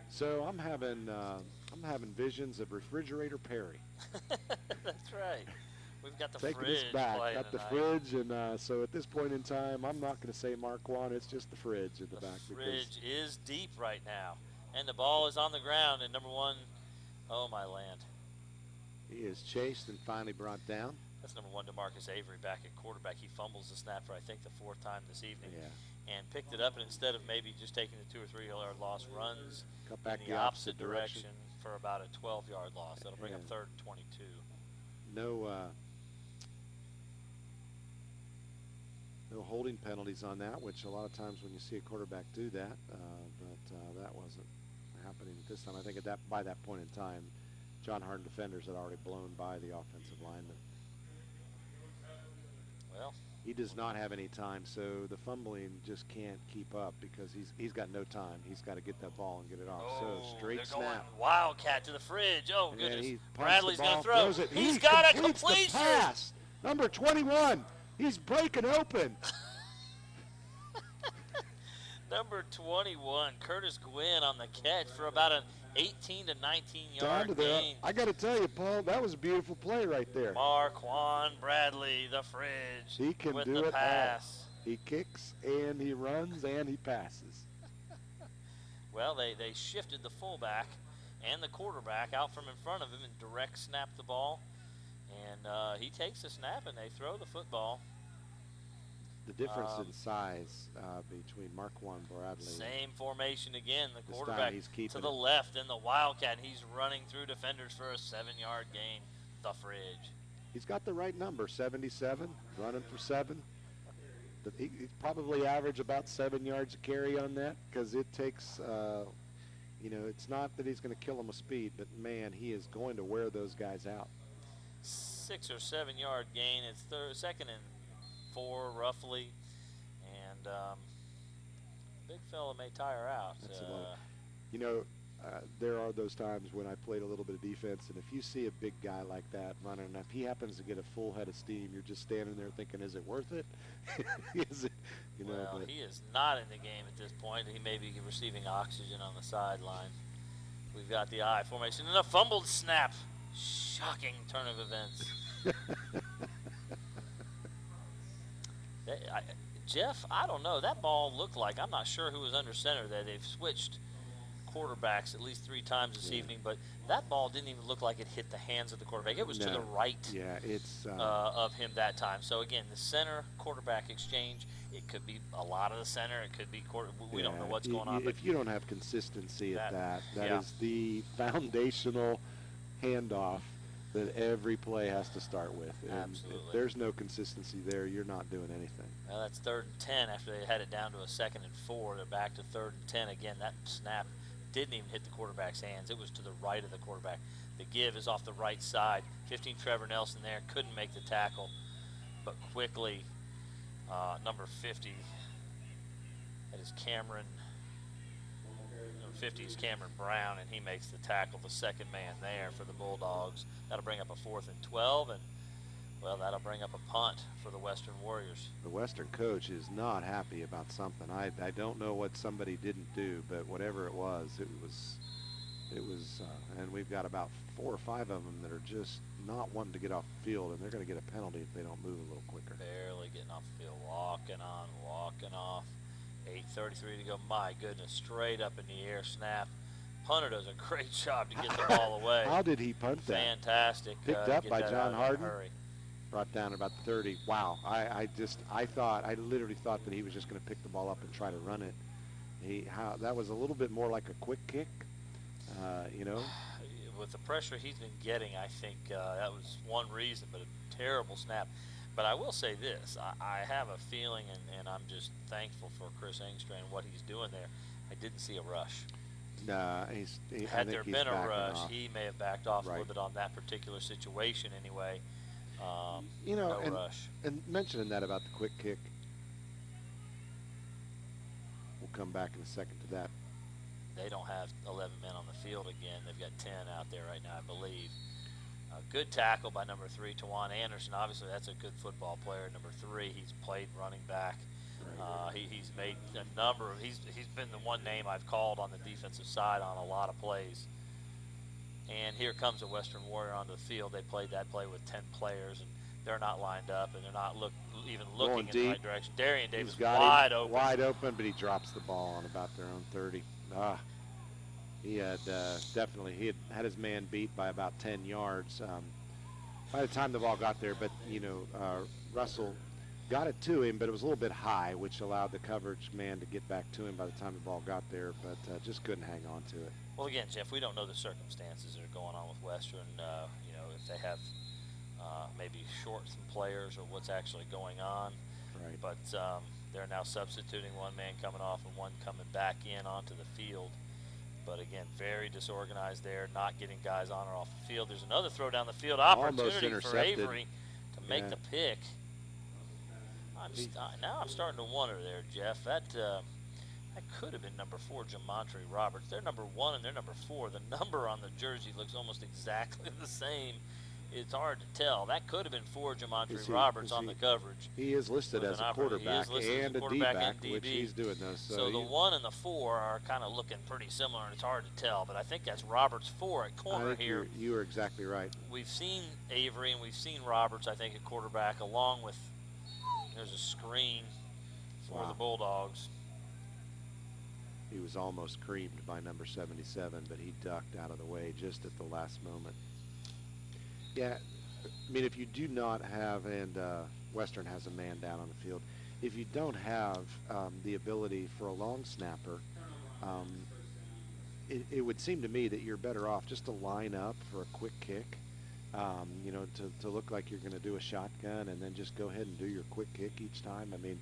So I'm having visions of Refrigerator Perry. That's right. We've got the Taking fridge us back. playing Got the tonight. fridge, and so at this point in time, I'm not going to say Marquand. It's just the fridge in the back. The fridge is deep right now, and the ball is on the ground. And number 1, oh my land. He is chased and finally brought down. That's number 1, DeMarcus Avery, back at quarterback. He fumbles the snap for, I think, the 4th time this evening. Yeah. And picked it up, and instead of maybe just taking the 2 or 3 yard loss, runs Cut back in the opposite direction for about a 12-yard loss. That'll bring up 3rd and 22. No holding penalties on that, which a lot of times when you see a quarterback do that, but that wasn't happening this time. I think by that point in time, John Hardin defenders had already blown by the offensive lineman. Well, he does not have any time, so the fumbling just can't keep up because he's got no time. He's got to get that ball and get it off. So straight snap. Going wildcat to the fridge. Oh goodness! Bradley's going to throw. He's got a completion. The pass. Number 21. He's breaking open. Number 21, Curtis Gwynn on the catch for about an 18 to 19 yard gain. I got to tell you, Paul, that was a beautiful play right there. Marquand Bradley, the fridge. He can with do the it pass. all. He kicks and he runs and he passes. Well, they shifted the fullback and the quarterback out from in front of him and direct snapped the ball. And he takes the snap and they throw the football. The difference in size between Marquand Bradley. Same formation again. The quarterback to the it. left and the wildcat. He's running through defenders for a 7-yard gain. The fridge. He's got the right number, 77, running for 7. He probably average about 7 yards a carry on that because it takes, it's not that he's going to kill them with speed, but man, he is going to wear those guys out. 6 or 7 yard gain. It's 2nd and 4 roughly, and big fella may tire out. That's there are those times when I played a little bit of defense, and if you see a big guy like that running, if he happens to get a full head of steam, you're just standing there thinking, is it worth it? Is it, well, he is not in the game at this point. He may be receiving oxygen on the sideline. We've got the I formation and a fumbled snap. Shocking turn of events. Jeff, I don't know. That ball looked like, I'm not sure who was under center there. They've switched quarterbacks at least 3 times this evening, but that ball didn't even look like it hit the hands of the quarterback. It was to the right of him that time. So, again, the center quarterback exchange, it could be a lot of the center. It could be we don't know what's going on. If you don't have consistency at that is the foundational handoff that every play has to start with. And absolutely. If there's no consistency there, you're not doing anything. Well, that's 3rd and 10 after they had it down to a 2nd and 4. They're back to 3rd and 10 again. That snap didn't even hit the quarterback's hands. It was to the right of the quarterback. The give is off the right side. 15 Trevor Nelson there. Couldn't make the tackle. But quickly, number 50, that is Cameron. Number 50 is Cameron Brown, and he makes the tackle, the 2nd man there for the Bulldogs. That'll bring up a 4th and 12, and, well, that'll bring up a punt for the Western Warriors. The Western coach is not happy about something. I don't know what somebody didn't do, but whatever it was, and we've got about 4 or 5 of them that are just not wanting to get off the field, and they're going to get a penalty if they don't move a little quicker. Barely getting off the field, walking off. 8:33 to go. My goodness, straight up in the air snap. Punter does a great job to get the ball away. How did he punt that? Fantastic. Picked up by John Hardin. Brought down about 30. Wow. I literally thought that he was just going to pick the ball up and try to run it. That was a little bit more like a quick kick, With the pressure he's been getting, I think that was one reason, but a terrible snap. But I will say this, I have a feeling, and I'm just thankful for Chris Engstrand and what he's doing there. I didn't see a rush. Had there been a rush, he may have backed off a Right. little bit on that particular situation anyway. No rush. And mentioning that about the quick kick, we'll come back in a second to that. They don't have 11 men on the field again. They've got 10 out there right now, I believe. Good tackle by number 3, Tawan Anderson. Obviously, that's a good football player. Number 3, he's played running back. He's made a number of. He's been the one name I've called on the defensive side on a lot of plays. And here comes a Western Warrior onto the field. They played that play with 10 players, and they're not lined up and they're not even Going looking in the deep. right direction. Darian Davis He's got wide him open. wide open, but he drops the ball on about their own 30. He had definitely had his man beat by about 10 yards by the time the ball got there. But Russell got it to him, but it was a little bit high, which allowed the coverage man to get back to him by the time the ball got there, but just couldn't hang on to it. Well, again, Jeff, we don't know the circumstances that are going on with Western. If they have maybe short some players or what's actually going on. Right. But they're now substituting one man coming off and one coming back in onto the field. But again, very disorganized there, not getting guys on or off the field. There's another throw down the field, opportunity for Avery to make the pick. Now I'm starting to wonder there, Jeff. That could have been number 4, Jamontre Roberts. They're number 1 and they're number 4. The number on the jersey looks almost exactly the same. It's hard to tell. That could have been 4 Jamontre Roberts on the coverage. He is listed as a quarterback and a D-back, which he's doing those. So the 1 and the 4 are kind of looking pretty similar, and it's hard to tell. But I think that's Roberts' 4 at corner here. You are exactly right. We've seen Avery and we've seen Roberts, I think, at quarterback, along with there's a screen for the Bulldogs. He was almost creamed by number 77, but he ducked out of the way just at the last moment. Yeah, I mean, if you do not have, and Western has a man down on the field, if you don't have the ability for a long snapper, it would seem to me that you're better off just to line up for a quick kick, to look like you're going to do a shotgun and then just go ahead and do your quick kick each time. I mean,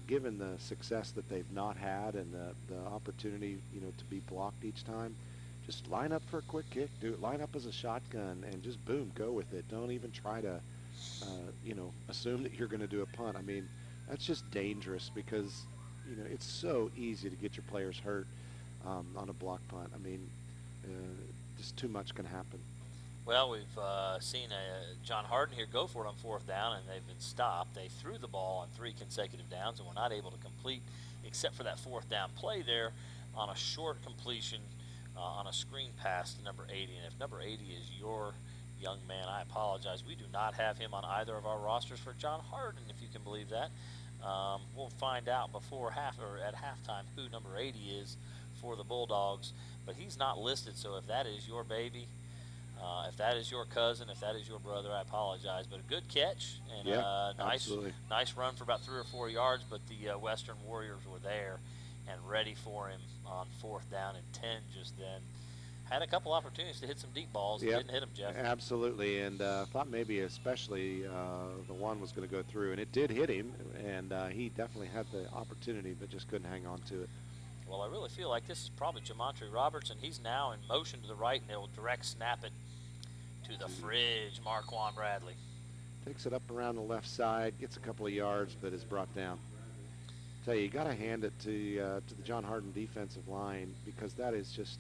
given the success that they've not had and the opportunity, to be blocked each time, just line up for a quick kick. Line up as a shotgun and just boom, go with it. Don't even try to, assume that you're going to do a punt. I mean, that's just dangerous because, it's so easy to get your players hurt on a block punt. I mean, just too much can happen. Well, we've seen John Hardin here go for it on 4th down, and they've been stopped. They threw the ball on 3 consecutive downs and were not able to complete, except for that 4th down play there on a short completion on a screen pass to number 80. And if number 80 is your young man, I apologize. We do not have him on either of our rosters for John Hardin, if you can believe that. We'll find out before at halftime who number 80 is for the Bulldogs, but he's not listed. So if that is your baby, if that is your cousin, if that is your brother, I apologize. But a good catch and nice run for about 3 or 4 yards. But the Western Warriors were there and ready for him on 4th down and 10 just then. Had a couple opportunities to hit some deep balls. Yep. Didn't hit them, Jeff. Absolutely, and thought maybe especially the one was going to go through, and it did hit him, and he definitely had the opportunity but just couldn't hang on to it. Well, I really feel like this is probably Jamontre Roberts, and he's now in motion to the right, and they'll direct snap it to the fridge, Marquand Bradley. Takes it up around the left side, gets a couple of yards, but is brought down. Tell you got to hand it to the John Hardin defensive line because that is just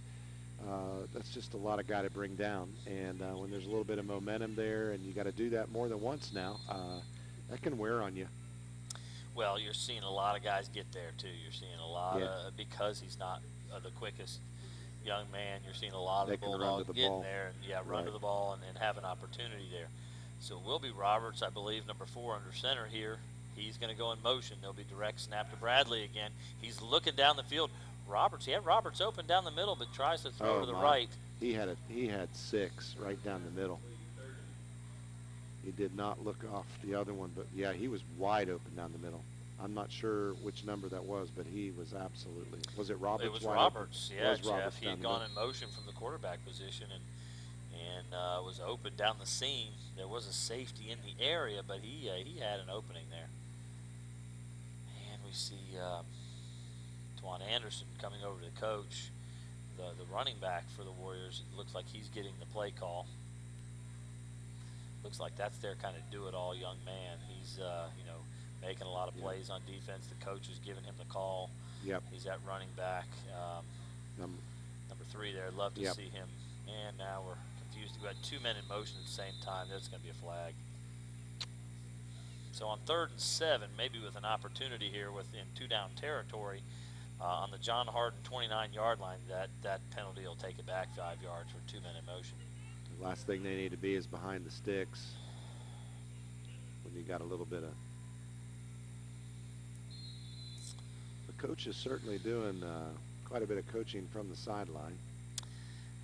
that's just a lot of guy to bring down. And when there's a little bit of momentum there, and you got to do that more than once now, that can wear on you. Well, you're seeing a lot of guys get there too. You're seeing a lot of, because he's not the quickest young man. You're seeing a lot of the Bulldogs getting there and run to the ball and have an opportunity there. So it will be Roberts, I believe, number 4 under center here. He's going to go in motion. There'll be direct snap to Bradley again. He's looking down the field. He had Roberts open down the middle, but tries to throw to the right. He had 6 right down the middle. He did not look off the other one, but yeah, he was wide open down the middle. I'm not sure which number that was, but he was absolutely. Was it Roberts? It was Roberts. Open? Yeah, Jeff. He had gone in motion from the quarterback position and was open down the seam. There was a safety in the area, but he had an opening there. And we see Twan Anderson coming over to the coach, the running back for the Warriors. It looks like he's getting the play call. Looks like that's their kind of do-it-all young man. He's making a lot of plays on defense. The coach is giving him the call. Yep. He's at running back. Number 3 there. Love to see him. And now we're confused. We've got 2 men in motion at the same time. There's going to be a flag. So on 3rd and 7, maybe with an opportunity here within 2-down territory, on the John Hardin 29-yard line, that penalty will take it back 5 yards for 2 men in motion. The last thing they need to be is behind the sticks. you got a little bit of. The coach is certainly doing quite a bit of coaching from the sideline.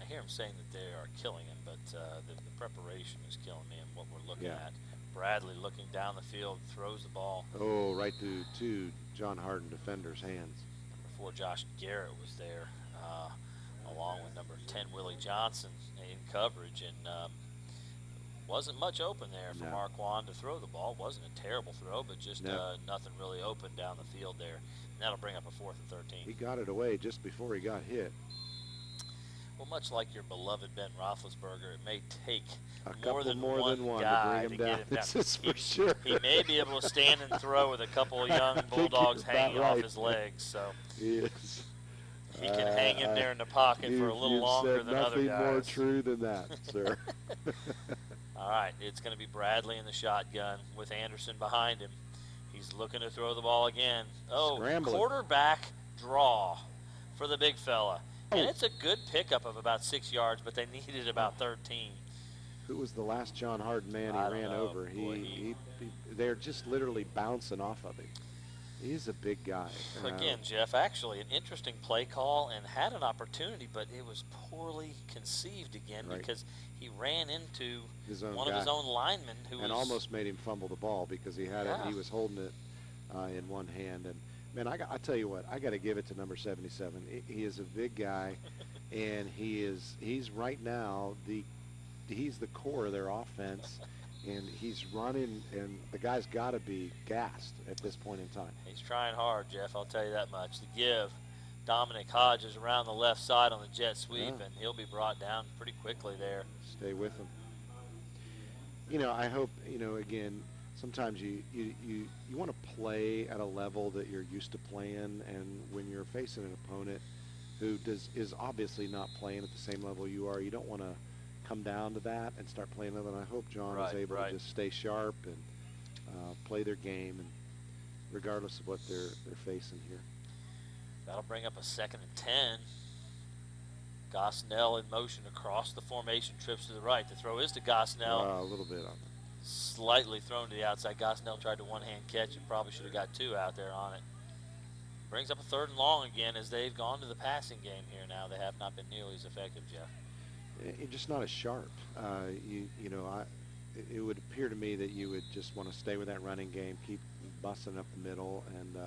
I hear him saying that they are killing him, but the preparation is killing me and what we're looking at. Bradley looking down the field, throws the ball. Oh, right through two John Hardin defenders' hands. Number 4, Josh Garrett was there, along with number 10, Willie Johnson, in coverage, and wasn't much open there for Marquand to throw the ball. Wasn't a terrible throw, but just nothing really open down the field there. And that'll bring up a 4th and 13. He got it away just before he got hit. Well, much like your beloved Ben Roethlisberger, it may take more than one guy to bring him down. This is for sure. He may be able to stand and throw with a couple of young Bulldogs hanging off his legs. So yes. He can hang in there in the pocket for a little longer than other guys. Nothing more true than that, sir. All right, it's going to be Bradley in the shotgun with Anderson behind him. He's looking to throw the ball again. Oh, Scrambling. Quarterback draw for the big fella. And it's a good pickup of about 6 yards, but they needed about 13. Who was the last John Hardin man I he don't ran know. over? Boy, They're just literally bouncing off of him. He's a big guy. Again, Jeff, actually an interesting play call and had an opportunity, but it was poorly conceived again because he ran into one of his own linemen and almost made him fumble the ball because he had it. He was holding it in one hand. And man, I tell you what, I got to give it to number 77. He is a big guy, and he's right now he's the core of their offense. And he's running, and the guy's got to be gassed at this point in time. He's trying hard, Jeff, I'll tell you that much. The give, Dominic Hodges around the left side on the jet sweep, and he'll be brought down pretty quickly there. Stay with him. You know, I hope, again, sometimes you want to play at a level that you're used to playing, and when you're facing an opponent who is obviously not playing at the same level you are, you don't want to come down to that and start playing them. And I hope John is able to just stay sharp and play their game, and regardless of what they're facing here. That'll bring up a 2nd and 10. Gosnell in motion across the formation, trips to the right. The throw is to Gosnell. A little bit on it. Slightly thrown to the outside. Gosnell tried to one-hand catch and probably should have got 2 out there on it. Brings up a 3rd and long again as they've gone to the passing game here now. They have not been nearly as effective, Jeff. Just not as sharp. It would appear to me that you would just want to stay with that running game, keep busting up the middle, and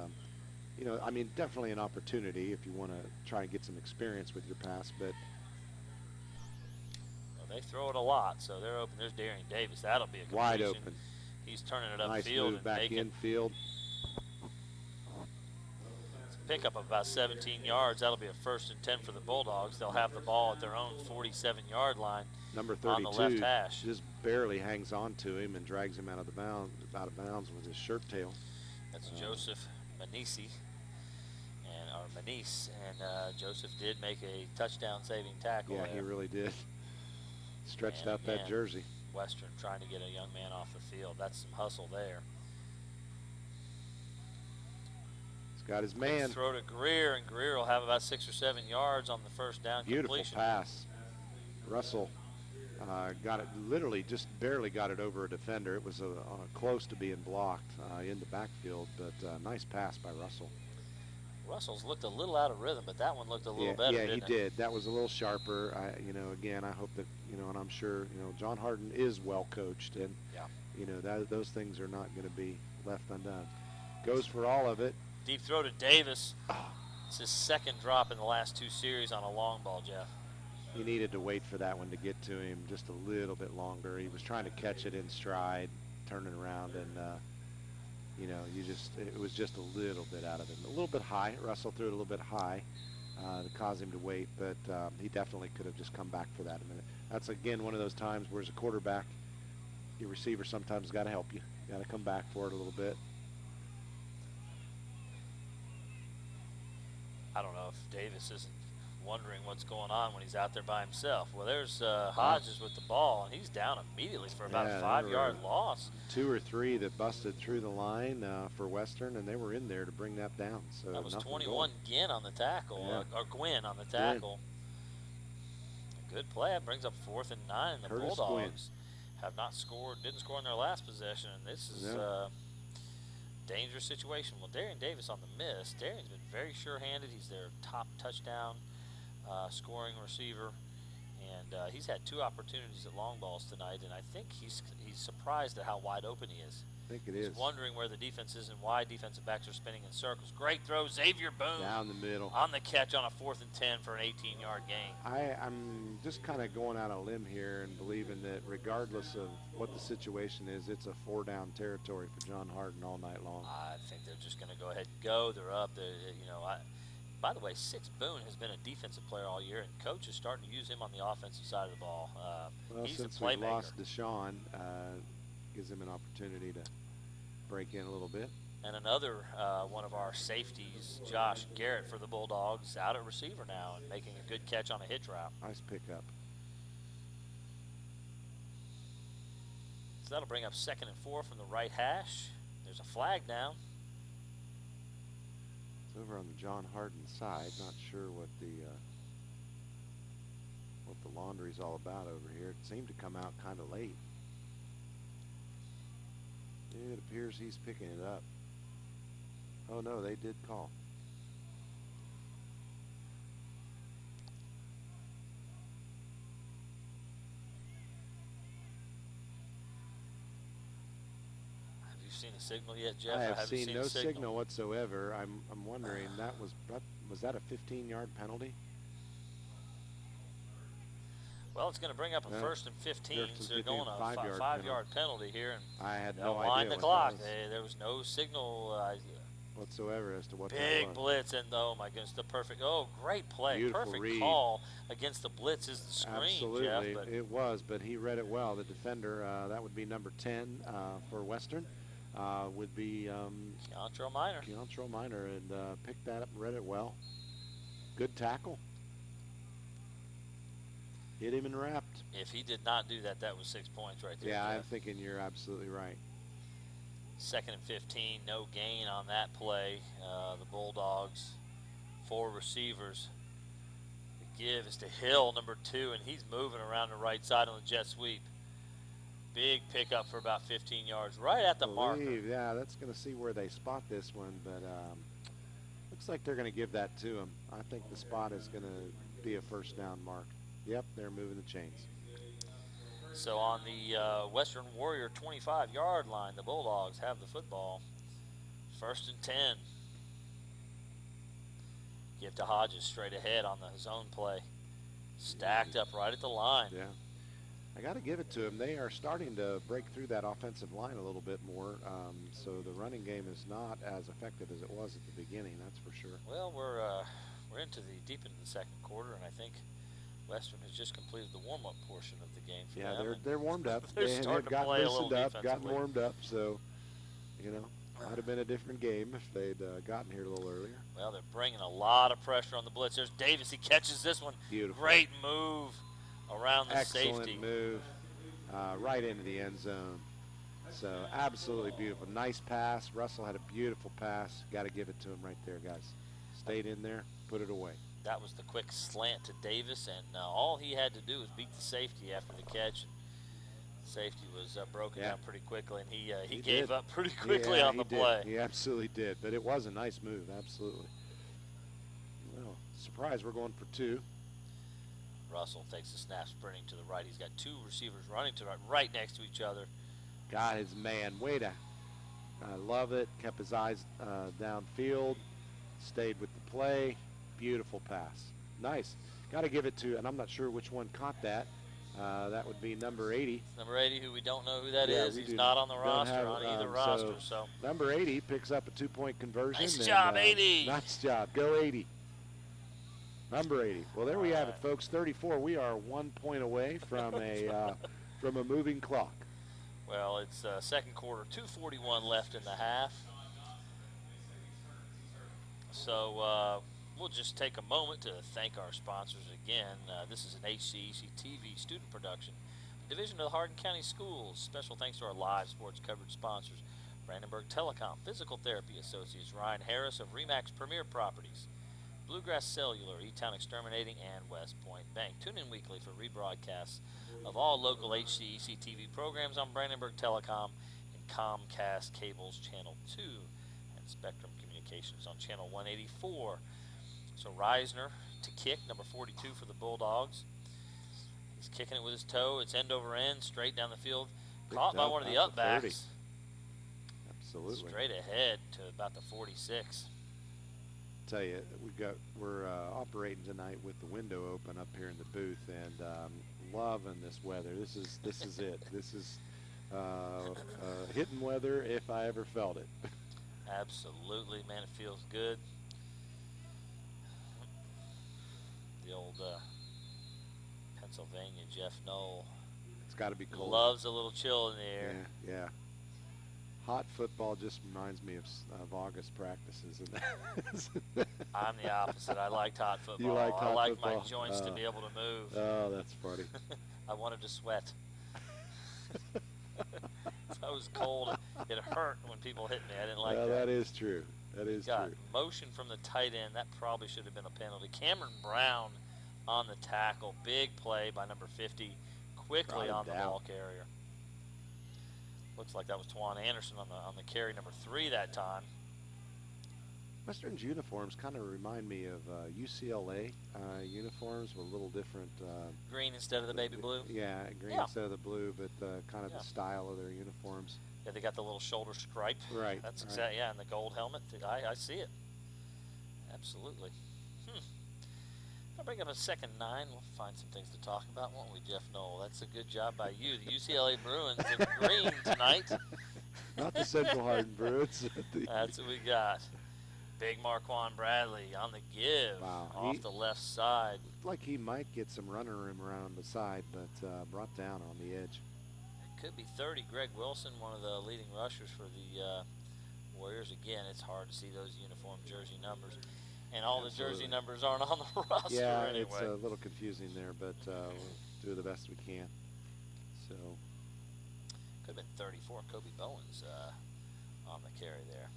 I mean, definitely an opportunity if you want to try and get some experience with your pass. But they throw it a lot, so they're open. There's Darian Davis. That'll be a completion. Wide open. He's turning it upfield nice move and back making infield. Pickup of about 17 yards. That'll be a 1st and 10 for the Bulldogs. They'll have the ball at their own 47-yard line. Number 32 on the left hash. Just barely hangs on to him and drags him out of bounds with his shirt tail. That's Joseph Manisi, and Joseph did make a touchdown-saving tackle. Yeah, there. he really did. Stretched out that jersey. Western trying to get a young man off the field. That's some hustle there. Got his man. Throw to Greer, and Greer will have about 6 or 7 yards on the 1st down Beautiful completion. pass. Russell got it, literally just barely got it over a defender. It was close to being blocked in the backfield, but nice pass by Russell. Russell's looked a little out of rhythm, but that one looked a little better, Yeah, he didn't did. That was a little sharper. Again, I hope that, and I'm sure, John Hardin is well coached, and, those things are not going to be left undone. Goes for all of it. Deep throw to Davis. It's his 2nd drop in the last 2 series on a long ball, Jeff. He needed to wait for that one to get to him just a little bit longer. He was trying to catch it in stride, turning around, and it was just a little bit out of him. A little bit high. Russell threw it a little bit high to cause him to wait, but he definitely could have just come back for that a minute. That's, again, one of those times where as a quarterback, your receiver sometimes got to help you. You got to come back for it a little bit. I don't know if Davis isn't wondering what's going on when he's out there by himself. Well, there's Hodges with the ball, and he's down immediately for about a 5-yard loss. 2 or 3 that busted through the line for Western, and they were in there to bring that down. So that was 21 Ginn on the tackle, or Gwynn on the tackle. A good play. It brings up 4th and 9. The Bulldogs have not scored, didn't score in their last possession, and this is a dangerous situation. Well, Darian Davis on the miss. Darian's been very sure-handed. He's their top touchdown scoring receiver, and he's had 2 opportunities at long balls tonight, and I think he's surprised at how wide open he is. I think it He's is. wondering where the defense is and why defensive backs are spinning in circles. Great throw, Xavier Boone. Down the middle. On the catch on a 4th and 10 for an 18-yard gain. I'm just kind of going out on a limb here and believing that regardless of what the situation is, it's a 4-down territory for John Hardin all night long. I think they're just going to go ahead and go. They're up. By the way, Six Boone has been a defensive player all year, and coach is starting to use him on the offensive side of the ball. Well, he's since a we've playmaker. lost Deshaun, gives him an opportunity to break in a little bit. And another one of our safeties, Josh Garrett for the Bulldogs, out at receiver now and making a good catch on a hitch route. Nice pickup. So that'll bring up 2nd and 4 from the right hash. There's a flag down. It's over on the John Hardin side. Not sure what the laundry's all about over here. It seemed to come out kind of late. It appears he's picking it up. Oh no, they did call. Have you seen a signal yet, Jeff? I have haven't seen no a signal whatsoever. I'm wondering, was that a 15-yard penalty? Well, it's going to bring up a 1st and 15, so they're going a 5-yard penalty here. And I had they'll no wind idea the what clock. that was There was no signal whatsoever as to what that big was. blitz, and oh my goodness, the perfect, great play. Beautiful Perfect read. call against the blitz is the screen, Absolutely, Jeff. But it was, but he read it well. The defender, that would be number 10 for Western, would be Keontrell Minor. Keontrell Minor, and picked that up and read it well. Good tackle. Hit him and wrapped. If he did not do that, that was 6 points right there. Yeah, Jeff. I'm thinking you're absolutely right. 2nd and 15, no gain on that play. The Bulldogs, 4 receivers. The give is to Hill, number 2, and he's moving around the right side on the jet sweep. Big pickup for about 15 yards, right at the marker. Yeah, that's going to see where they spot this one, but looks like they're going to give that to him. I think the spot is going to be a 1st down mark. Yep, they're moving the chains. So on the Western Warrior 25-yard line, the Bulldogs have the football. 1st and 10. Give to Hodges straight ahead on the zone play. Stacked up right at the line. Yeah. I got to give it to them. They are starting to break through that offensive line a little bit more. So the running game is not as effective as it was at the beginning, that's for sure. Well, we're into the deep into the 2nd quarter, and I think Western has just completed the warm-up portion of the game for them. Yeah, they're warmed up. They're They starting have to gotten play a little loosened up, gotten defensively. warmed up. So, might have been a different game if they'd gotten here a little earlier. Well, they're bringing a lot of pressure on the blitz. There's Davis. He catches this one. Beautiful. Great move around the Excellent safety. move, right into the end zone. So absolutely beautiful. Nice pass. Russell had a beautiful pass. Got to give it to him right there, guys. Stayed in there, put it away. That was the quick slant to Davis, and all he had to do was beat the safety after the catch. The safety was broken down pretty quickly, and he gave up pretty quickly on the play. He absolutely did, but it was a nice move, absolutely. Well, surprise, we're going for 2. Russell takes the snap, sprinting to the right. He's got 2 receivers running to the right next to each other. Got his man. I love it. Kept his eyes downfield. Stayed with the play. Beautiful pass. Nice. Got to give it to, and I'm not sure which one caught that. That would be number 80. Number 80, who we don't know who that is. He's not on the roster, on either roster. So number 80 picks up a 2-point conversion. Nice job, 80. Nice job. Go 80. Number 80. Well, there we have it, folks. 34. We are 1 point away from a moving clock. Well, it's 2nd quarter, 2:41 left in the half. So we'll just take a moment to thank our sponsors again. This is an HCEC-TV student production, division of the Hardin County Schools. Special thanks to our live sports coverage sponsors, Brandenburg Telecom, Physical Therapy Associates, Ryan Harris of RE/MAX Premier Properties, Bluegrass Cellular, E-Town Exterminating, and West Point Bank. Tune in weekly for rebroadcasts of all local HCEC-TV programs on Brandenburg Telecom and Comcast Cable's Channel 2 and Spectrum Communications on Channel 184. So Reisner to kick, number 42 for the Bulldogs. He's kicking it with his toe. It's end over end, straight down the field. Caught by one of the upbacks. Absolutely. Straight ahead to about the 46. Tell you, we're operating tonight with the window open up here in the booth, and loving this weather. This is it. This is hitting weather if I ever felt it. Absolutely, man. It feels good. The old Pennsylvania Jeff Knoll. It's got to be cold. Loves a little chill in the air. Yeah. Hot football just reminds me of August practices. I'm the opposite. I liked hot football. You liked hot I like football? my joints to be able to move. Oh, that's funny. I wanted to sweat. I was cold. It hurt when people hit me. I didn't like that. That is true. That is true. Motion from the tight end. That probably should have been a penalty. Cameron Brown on the tackle. Big play by number 50. Quickly on the ball carrier. Looks like that was Twan Anderson on the carry, number 3 that time. Western's uniforms kind of remind me of UCLA uniforms with a little different. Green instead of the baby blue? Yeah, green instead of the blue, but kind of the style of their uniforms. Yeah, they got the little shoulder stripe. Right. That's exactly, and the gold helmet. I see it. Absolutely. I'll bring up a second 9. We'll find some things to talk about, won't we, Jeff Knoll? That's a good job by you. The UCLA Bruins in green tonight. Not the Central Hardin Bruins. That's what we got. Big Marquand Bradley on the give off the left side. Looked like he might get some running room around the side, but brought down on the edge. It could be 30. Greg Wilson, one of the leading rushers for the Warriors. Again, it's hard to see those uniform jersey numbers. And all the jersey numbers aren't on the roster anyway. It's a little confusing there, but we'll do the best we can. So could have been 34. Kobe Bowens on the carry there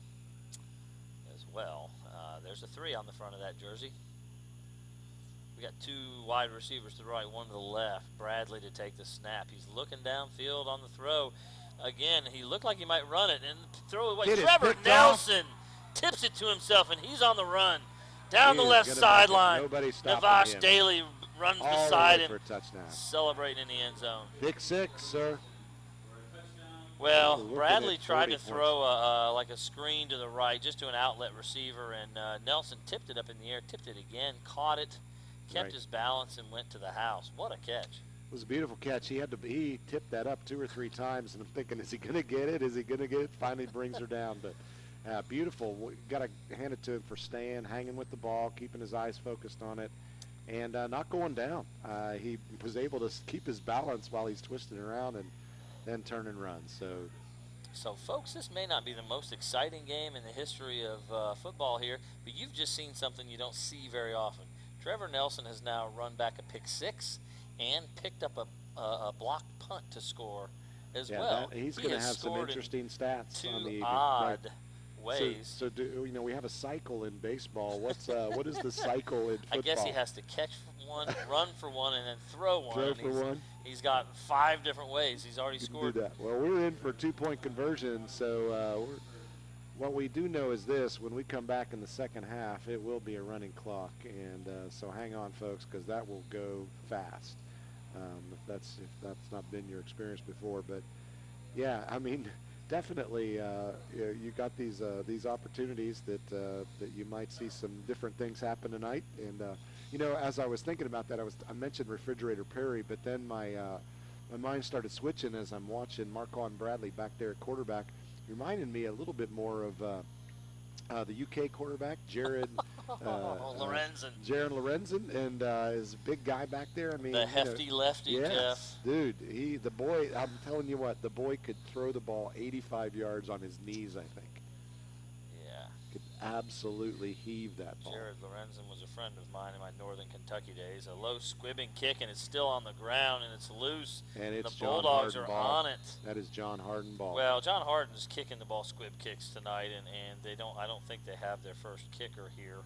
as well. There's a 3 on the front of that jersey. We got 2 wide receivers to the right, 1 to the left. Bradley to take the snap. He's looking downfield on the throw. Again, he looked like he might run it and throw it away. Trevor Nelson tips it to himself, and he's on the run. Down the left sideline. Navash Daly runs beside him, celebrating in the end zone. Big 6, sir. Well, Bradley tried to throw like a screen to the right, just to an outlet receiver, and Nelson tipped it up in the air, tipped it again, caught it, kept his balance, and went to the house. What a catch. It was a beautiful catch. He tipped that up 2 or 3 times, and I'm thinking, is he going to get it? Is he going to get it? Finally brings her down, but beautiful. Got to hand it to him for staying, hanging with the ball, keeping his eyes focused on it, and not going down. He was able to keep his balance while he's twisting around and then turn and run. So, folks, this may not be the most exciting game in the history of football here, but you've just seen something you don't see very often. Trevor Nelson has now run back a pick 6 and picked up a blocked punt to score as well. He's going to have some interesting stats on the odd ways. So we have a cycle in baseball. What is the cycle in football? I guess he has to catch one, run for one, and then throw one. Throw for one. He's got 5 different ways. He's already scored. Do that. Well, we're in for 2-point conversion, so what we do know is this: when we come back in the second half, it will be a running clock, and so hang on, folks, because that will go fast. If that's not been your experience before, but yeah, I mean, definitely, you got these opportunities that you might see some different things happen tonight. And as I was thinking about that, I mentioned Refrigerator Perry, but then my mind started switching as I'm watching Marquand Bradley back there at quarterback, reminding me a little bit more of the UK quarterback, Jared Lorenzen. Jared Lorenzen, and is a big guy back there. I mean, the hefty lefty, yes, Jeff. Dude, the boy, I'm telling you what, the boy could throw the ball 85 yards on his knees, I think. Yeah. Could absolutely heave that ball. Jared Lorenzen was a friend of mine in my Northern Kentucky days. A low squibbing kick, and it's still on the ground, and it's loose. And it's the John Bulldogs Hardin are ball. on it. That is John Hardin ball. Well, John Hardin's kicking the ball squib kicks tonight, and they don't. I don't think they have their first kicker here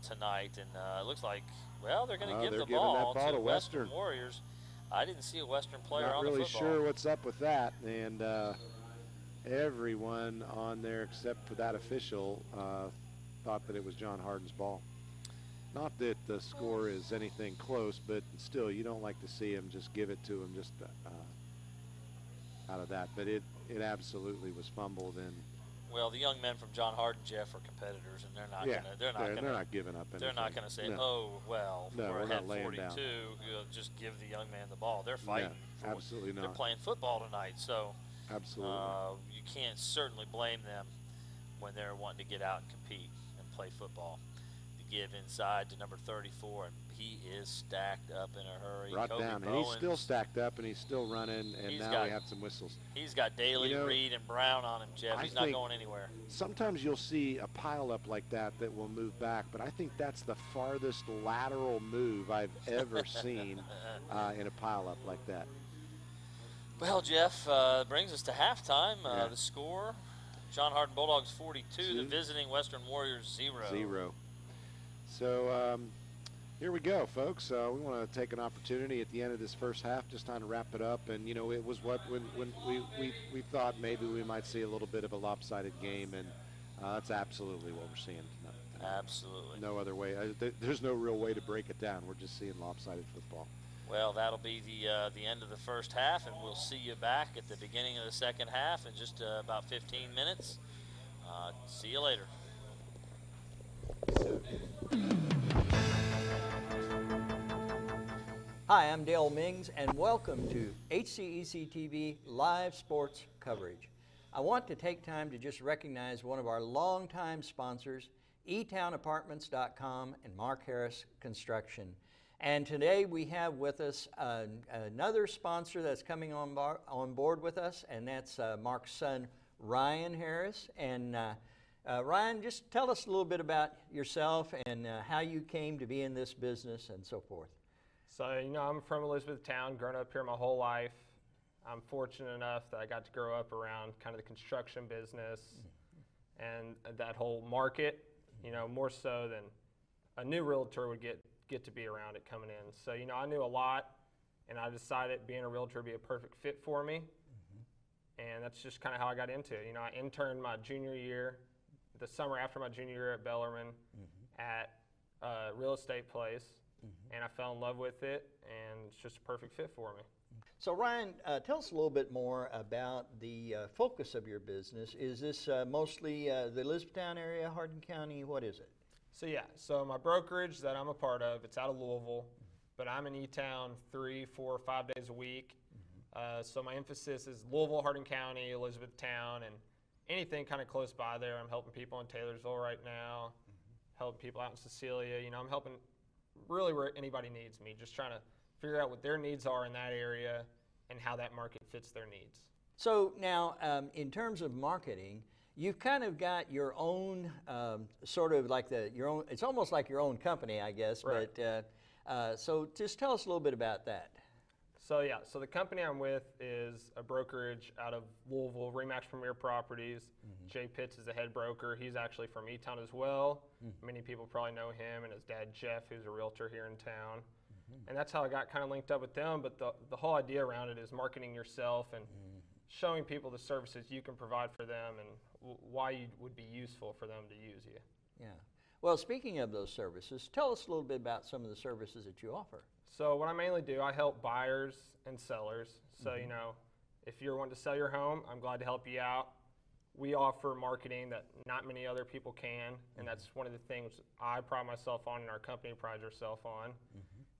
tonight. And it looks like, well, they're going to give the ball to Western Warriors. I didn't see a Western player on the football. Not really sure what's up with that, and everyone on there except for that official thought that it was John Hardin's ball. Not that the score is anything close, but still, you don't like to see him just give it to him just out of that. But it absolutely was fumbled. And well, the young men from John Hardin, Jeff, are competitors, and they're not giving up anything. They're not going to say, no. "Oh, well, no, we're ahead 42. Down. Just give the young man the ball." They're fighting. Yeah, absolutely not. They're playing football tonight, so absolutely, you can't certainly blame them when they're wanting to get out and compete and play football. To give inside to number 34, and he is stacked up in a hurry. Right down, and he's still stacked up, and he's still running, and now we have some whistles. He's got Daly, Reed, and Brown on him, Jeff. He's not going anywhere. Sometimes you'll see a pile-up like that will move back, but I think that's the farthest lateral move I've ever seen in a pile-up like that. Well, Jeff, brings us to halftime. The score, John Hardin Bulldogs 42, the visiting Western Warriors 0. So here we go, folks. We want to take an opportunity at the end of this first half, just trying to wrap it up. And you know, it was when we thought maybe we might see a little bit of a lopsided game, and that's absolutely what we're seeing tonight. Absolutely. No other way. There's no real way to break it down. We're just seeing lopsided football. Well, that'll be the end of the first half, and we'll see you back at the beginning of the second half in just about 15 minutes. See you later. Hi, I'm Dale Mings, and welcome to HCEC-TV live sports coverage. I want to take time to just recognize one of our longtime sponsors, eTownApartments.com and Mark Harris Construction. And today we have with us another sponsor that's coming on board with us, and that's Mark's son, Ryan Harris. And Ryan, just tell us a little bit about yourself and how you came to be in this business and so forth. So, you know, I'm from Elizabethtown, grown up here my whole life. I'm fortunate enough that I got to grow up around kind of the construction business and that whole market, you know, more so than a new realtor would get to be around it coming in. So, you know, I knew a lot, and I decided being a realtor would be a perfect fit for me. And that's just kind of how I got into it. You know, I interned my junior year, the summer after my junior year at Bellarmine at a real estate place. And I fell in love with it, and it's just a perfect fit for me. So Ryan, tell us a little bit more about the focus of your business. Is this mostly the Elizabethtown area, Hardin County? What is it? So yeah, so my brokerage that I'm a part of, it's out of Louisville, but I'm in E-Town 3, 4, 5 days a week. So my emphasis is Louisville, Hardin County, Elizabethtown, and anything kind of close by there. I'm helping people in Taylorsville right now, helping people out in Cecilia. You know, I'm helping really where anybody needs me, just trying to figure out what their needs are in that area and how that market fits their needs. So now, in terms of marketing, you've kind of got your own sort of like your own, it's almost like your own company, I guess, right. But so just tell us a little bit about that. So yeah, so the company I'm with is a brokerage out of Louisville, Remax Premier Properties. Jay Pitts is the head broker. He's actually from E-Town as well. Many people probably know him, and his dad Jeff, who's a realtor here in town. And that's how I got kind of linked up with them. But the whole idea around it is marketing yourself and showing people the services you can provide for them and why you would be useful for them to use you. Yeah. Well, speaking of those services, tell us a little bit about some of the services that you offer. So what I mainly do, I help buyers and sellers. So, you know, if you're wanting to sell your home, I'm glad to help you out. We offer marketing that not many other people can, and that's one of the things I pride myself on and our company prides herself on.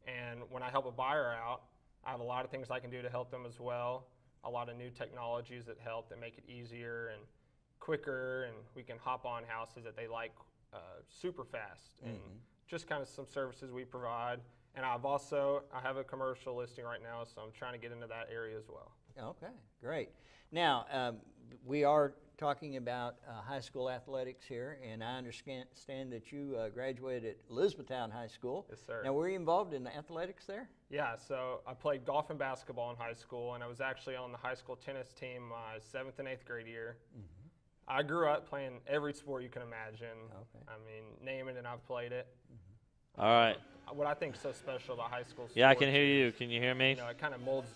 And when I help a buyer out, I have a lot of things I can do to help them as well. A lot of new technologies that help, that make it easier and quicker, and we can hop on houses that they like super fast. And just kind of some services we provide. And I have a commercial listing right now, so I'm trying to get into that area as well. Okay, great. Now, we are talking about high school athletics here, and I understand that you graduated at Elizabethtown High School. Yes, sir. Now, were you involved in the athletics there? Yeah, so I played golf and basketball in high school, and I was actually on the high school tennis team my 7th and 8th grade year. I grew up playing every sport you can imagine. Okay. I mean, name it and I've played it. All right. What I think is so special about high school sports. Yeah, I can hear you. Can you hear me? You know, it kind of molds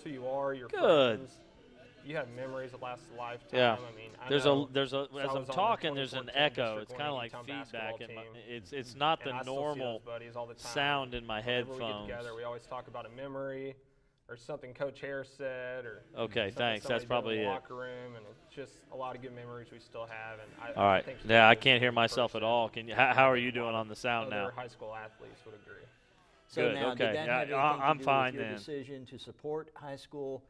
who you are, your Good. friends. You have memories that last a lifetime. Yeah. I mean, There's I know, as I I'm was on the talking, there's an 2014 echo. District It's kind of 1 like Town feedback. basketball It's not and the I still see normal those buddies all the time. sound in my Whenever we get headphones. together, we always talk about a memory or something Coach Harris said, or Okay, something thanks. That's somebody did in probably the it. locker room, and it's just a lot of good memories we still have. And All right. think Yeah, I Steve can't is hear a myself at person all. Can you? How are you doing on the sound now? Other high school athletes would agree. So Good, now, okay. did that Yeah, have anything I'm to do fine with your then. decision to support high school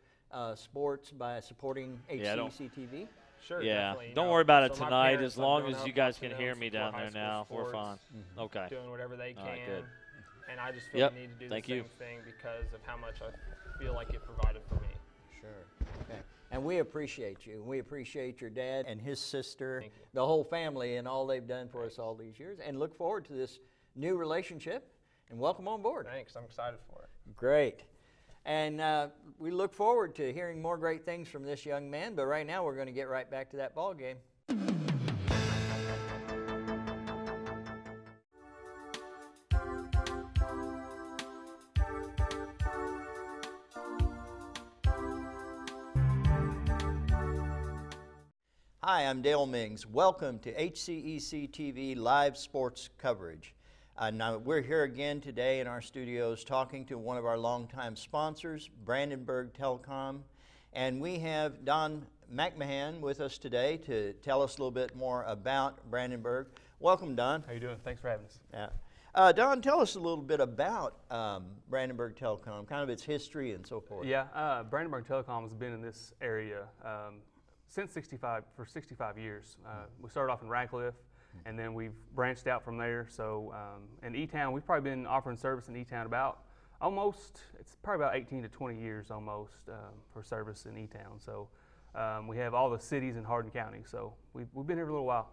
sports by supporting Yeah, I don't- HCEC-TV? Sure, Yeah. definitely. You Don't know, worry about it so my tonight. parents, As I've long grown as up you guys watching can hear them me support down high there school now, we're sports, fine. Okay. doing whatever they All right, can, good. and I just feel Yep, the need to do thank the you. same thing because of how much I feel like it provided for me. Sure. Okay. And we appreciate you. We appreciate your dad and his sister, Thank you. the whole family, and all they've done for us all these years, and look forward to this new relationship, and welcome on board. Thanks, I'm excited for it. Great. And we look forward to hearing more great things from this young man, but right now we're going to get right back to that ball game. Hi, I'm Dale Mings. Welcome to HCEC-TV live sports coverage. Now we're here again today in our studios talking to one of our longtime sponsors, Brandenburg Telecom, and we have Don McMahon with us today to tell us a little bit more about Brandenburg. Welcome, Don. How you doing? Thanks for having us. Yeah. Don, tell us a little bit about Brandenburg Telecom, kind of its history and so forth. Yeah, Brandenburg Telecom has been in this area since 65 years. We started off in Radcliffe, and then we've branched out from there. So in E-Town, we've probably been offering service in E-Town it's probably about 18 to 20 years almost for service in E-Town. So we have all the cities in Hardin County. So we've been here for a little while.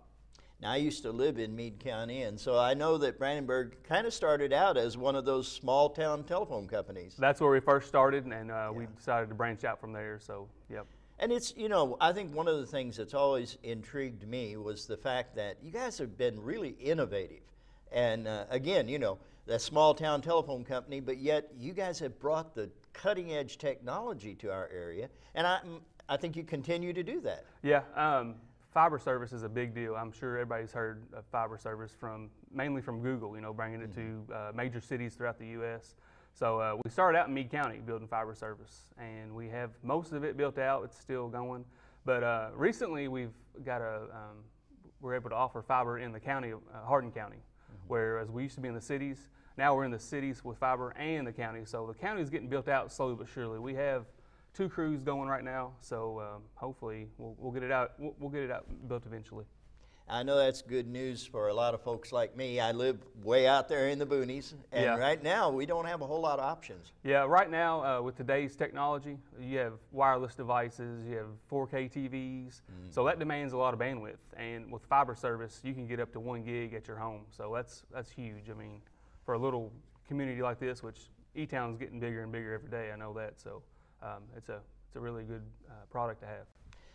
Now, I used to live in Meade County, and so I know that Brandenburg kind of started out as one of those small town telephone companies. That's where we first started, and we decided to branch out from there. So, yep. And it's, you know, I think one of the things that's always intrigued me was the fact that you guys have been really innovative. And again, you know, that small town telephone company, but yet you guys have brought the cutting edge technology to our area. And I think you continue to do that. Yeah, fiber service is a big deal. I'm sure everybody's heard of fiber service mainly from Google, you know, bringing it to major cities throughout the U.S. So we started out in Meade County building fiber service, and we have most of it built out. It's still going. But recently we're able to offer fiber in the county of Hardin County, whereas we used to be in the cities. Now we're in the cities with fiber and the county. So the county is getting built out slowly but surely. We have 2 crews going right now, so hopefully we'll get it out. We'll get it out built eventually. I know that's good news for a lot of folks like me. I live way out there in the boonies, and right now we don't have a whole lot of options. Yeah, right now with today's technology, you have wireless devices, you have 4K TVs, so that demands a lot of bandwidth. And with fiber service, you can get up to 1 gig at your home, so that's huge. I mean, for a little community like this, which E-Town's getting bigger and bigger every day, I know that. So it's a really good product to have.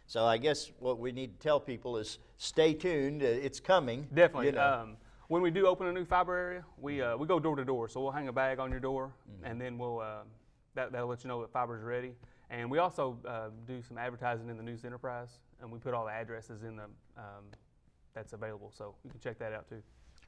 So I guess what we need to tell people is stay tuned. It's coming. Definitely. You know. When we do open a new fiber area, we go door to door. So we'll hang a bag on your door, and then we'll that'll let you know that fiber's ready. And we also do some advertising in the News Enterprise, and we put all the addresses in the that's available. So you can check that out too.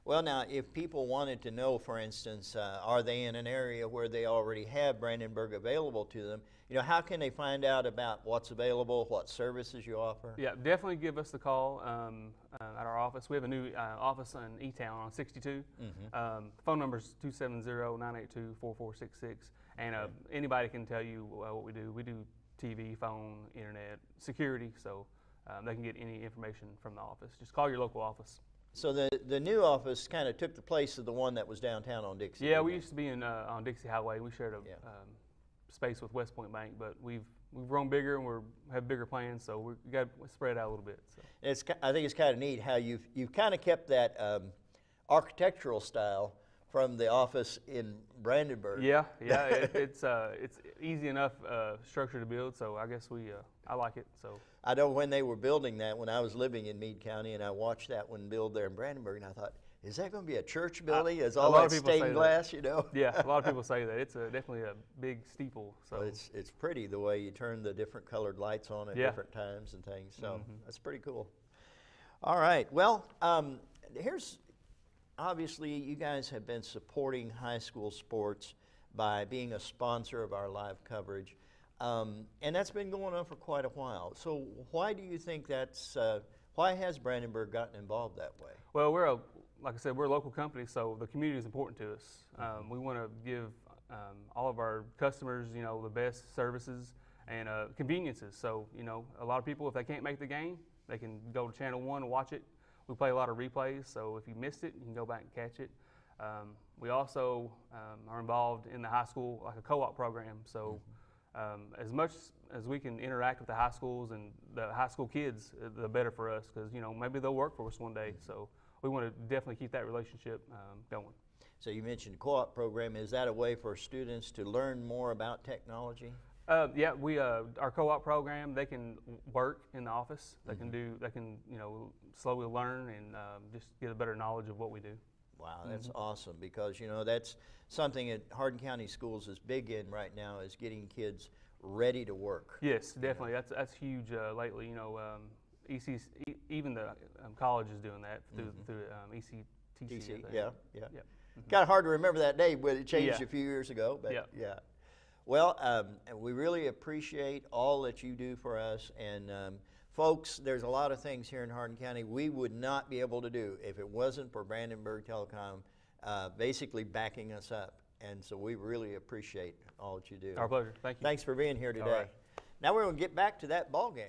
Well, now, if people wanted to know, for instance, are they in an area where they already have Brandenburg available to them, you know, how can they find out about what's available, what services you offer? Yeah, definitely give us the call at our office. We have a new office in E-Town on 62. Phone number is 270-982-4466. And anybody can tell you what we do. We do TV, phone, internet, security, so they can get any information from the office. Just call your local office. So the new office kind of took the place of the one that was downtown on Dixie. Yeah, we used to be on Dixie Highway. We shared a space with West Point Bank, but we've we've grown bigger and we have bigger plans, so we got to spread out a little bit. So. I think it's kind of neat how you've kind of kept that architectural style from the office in Brandenburg. Yeah, it's easy enough structure to build, so I guess I like it. So I know when they were building that, when I was living in Meade County, and I watched that one build there in Brandenburg, and I thought, is that going to be a church building? Is all that stained glass, you know? Yeah, a lot of people say that. It's definitely a big steeple. So well, it's pretty the way you turn the different colored lights on at different times and things. So that's pretty cool. All right. Well, here's obviously you guys have been supporting high school sports by being a sponsor of our live coverage, and that's been going on for quite a while. So why do you think that's? Why has Brandenburg gotten involved that way? Well, like I said, we're a local company, so the community is important to us. We want to give all of our customers, the best services and conveniences. So, a lot of people, if they can't make the game, they can go to Channel 1 and watch it. We play a lot of replays, so if you missed it, you can go back and catch it. We also are involved in the high school, like a co-op program. So as much as we can interact with the high schools and the high school kids, the better for us, because maybe they'll work for us one day. So we want to definitely keep that relationship going. So you mentioned co-op program. Is that a way for students to learn more about technology? Yeah, our co-op program, they can work in the office. They can slowly learn and just get a better knowledge of what we do. Wow, that's awesome, because that's something that Hardin County Schools is big in right now, is getting kids ready to work. Yes, definitely. That's huge lately. Even the college is doing that through HCEC-TV. Yeah. Kind of hard to remember that day, but it changed a few years ago. But yeah. Well, we really appreciate all that you do for us, and folks, there's a lot of things here in Hardin County we would not be able to do if it wasn't for Brandenburg Telecom basically backing us up, and so we really appreciate all that you do. Our pleasure. Thank you. Thanks for being here today. All right. Now we're going to get back to that ball game.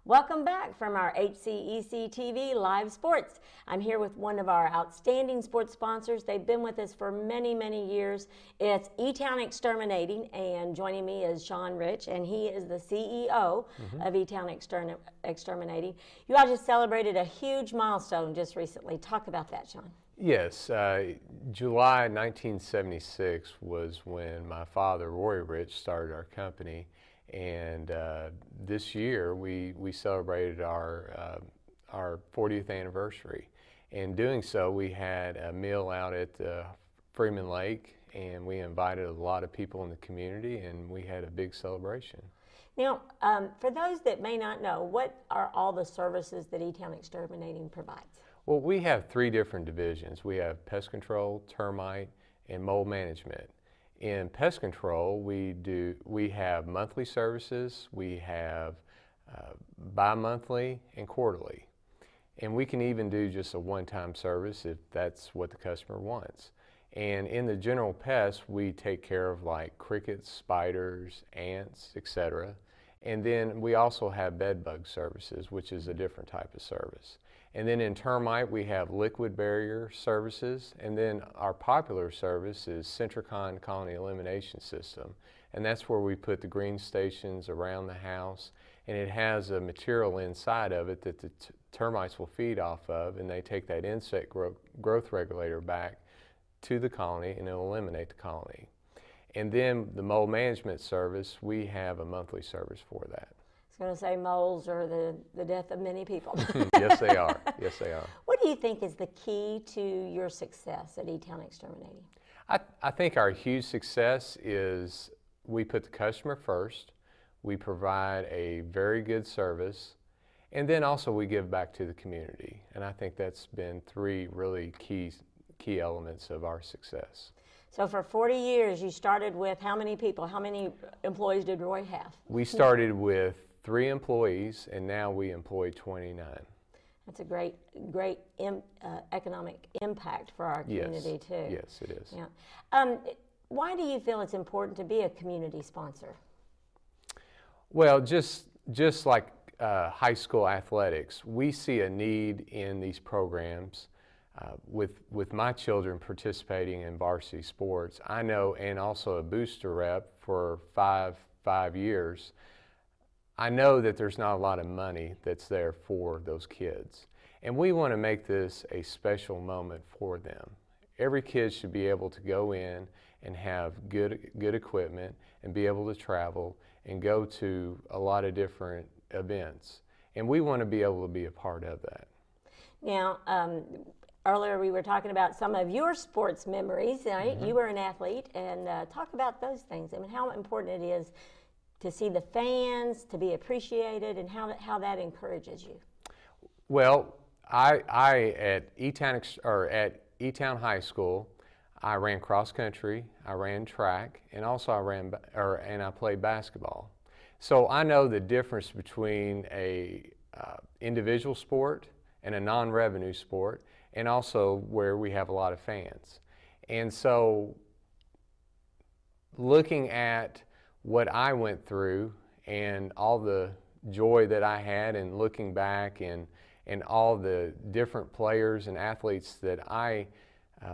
Welcome back from our HCEC-TV Live Sports. I'm here with one of our outstanding sports sponsors. They've been with us for many, many years. It's E-Town Exterminating, and joining me is Sean Rich, and he is the CEO of E-Town Exterminating. You all just celebrated a huge milestone just recently. Talk about that, Sean. Yes, July 1976 was when my father, Roy Rich, started our company. And this year we celebrated our 40th anniversary. In doing so, we had a meal out at Freeman Lake, and we invited a lot of people in the community, and we had a big celebration. Now, for those that may not know, what are all the services that E-Town Exterminating provides? Well, we have 3 different divisions. We have pest control, termite, and mold management. In pest control, we have monthly services, we have bi-monthly and quarterly. And we can even do just a one-time service if that's what the customer wants. And in the general pests, we take care of like crickets, spiders, ants, etc. And then we also have bed bug services, which is a different type of service. And then in termite, we have liquid barrier services, and then our popular service is Centricon Colony Elimination System, and that's where we put the green stations around the house, and it has a material inside of it that the termites will feed off of, and they take that insect growth regulator back to the colony, and it'll eliminate the colony. And then the mold management service, we have a monthly service for that. I was going to say moles are the death of many people. Yes, they are. Yes, they are. What do you think is the key to your success at E-Town Exterminating? I think our huge success is we put the customer first, we provide a very good service, and then also we give back to the community. And I think that's been 3 really key elements of our success. So for 40 years, you started with how many people? How many employees did Roy have? We started with 3 employees, and now we employ 29. That's a great economic impact for our community too. Yes, it is. Yeah. Why do you feel it's important to be a community sponsor? Well, just like high school athletics, we see a need in these programs. With my children participating in varsity sports, I know, and also a booster rep for five years, I know that there's not a lot of money that's there for those kids. And we want to make this a special moment for them. Every kid should be able to go in and have good equipment and be able to travel and go to a lot of different events. And we want to be able to be a part of that. Now, earlier we were talking about some of your sports memories, right? You were an athlete, and talk about those things. I mean, how important it is to see the fans, to be appreciated, and how that encourages you. Well, I at E-Town High School, I ran cross country, I ran track, and also I played basketball. So I know the difference between a individual sport and a non-revenue sport, and also where we have a lot of fans. And so looking at what I went through and all the joy that I had, and looking back and all the different players and athletes that I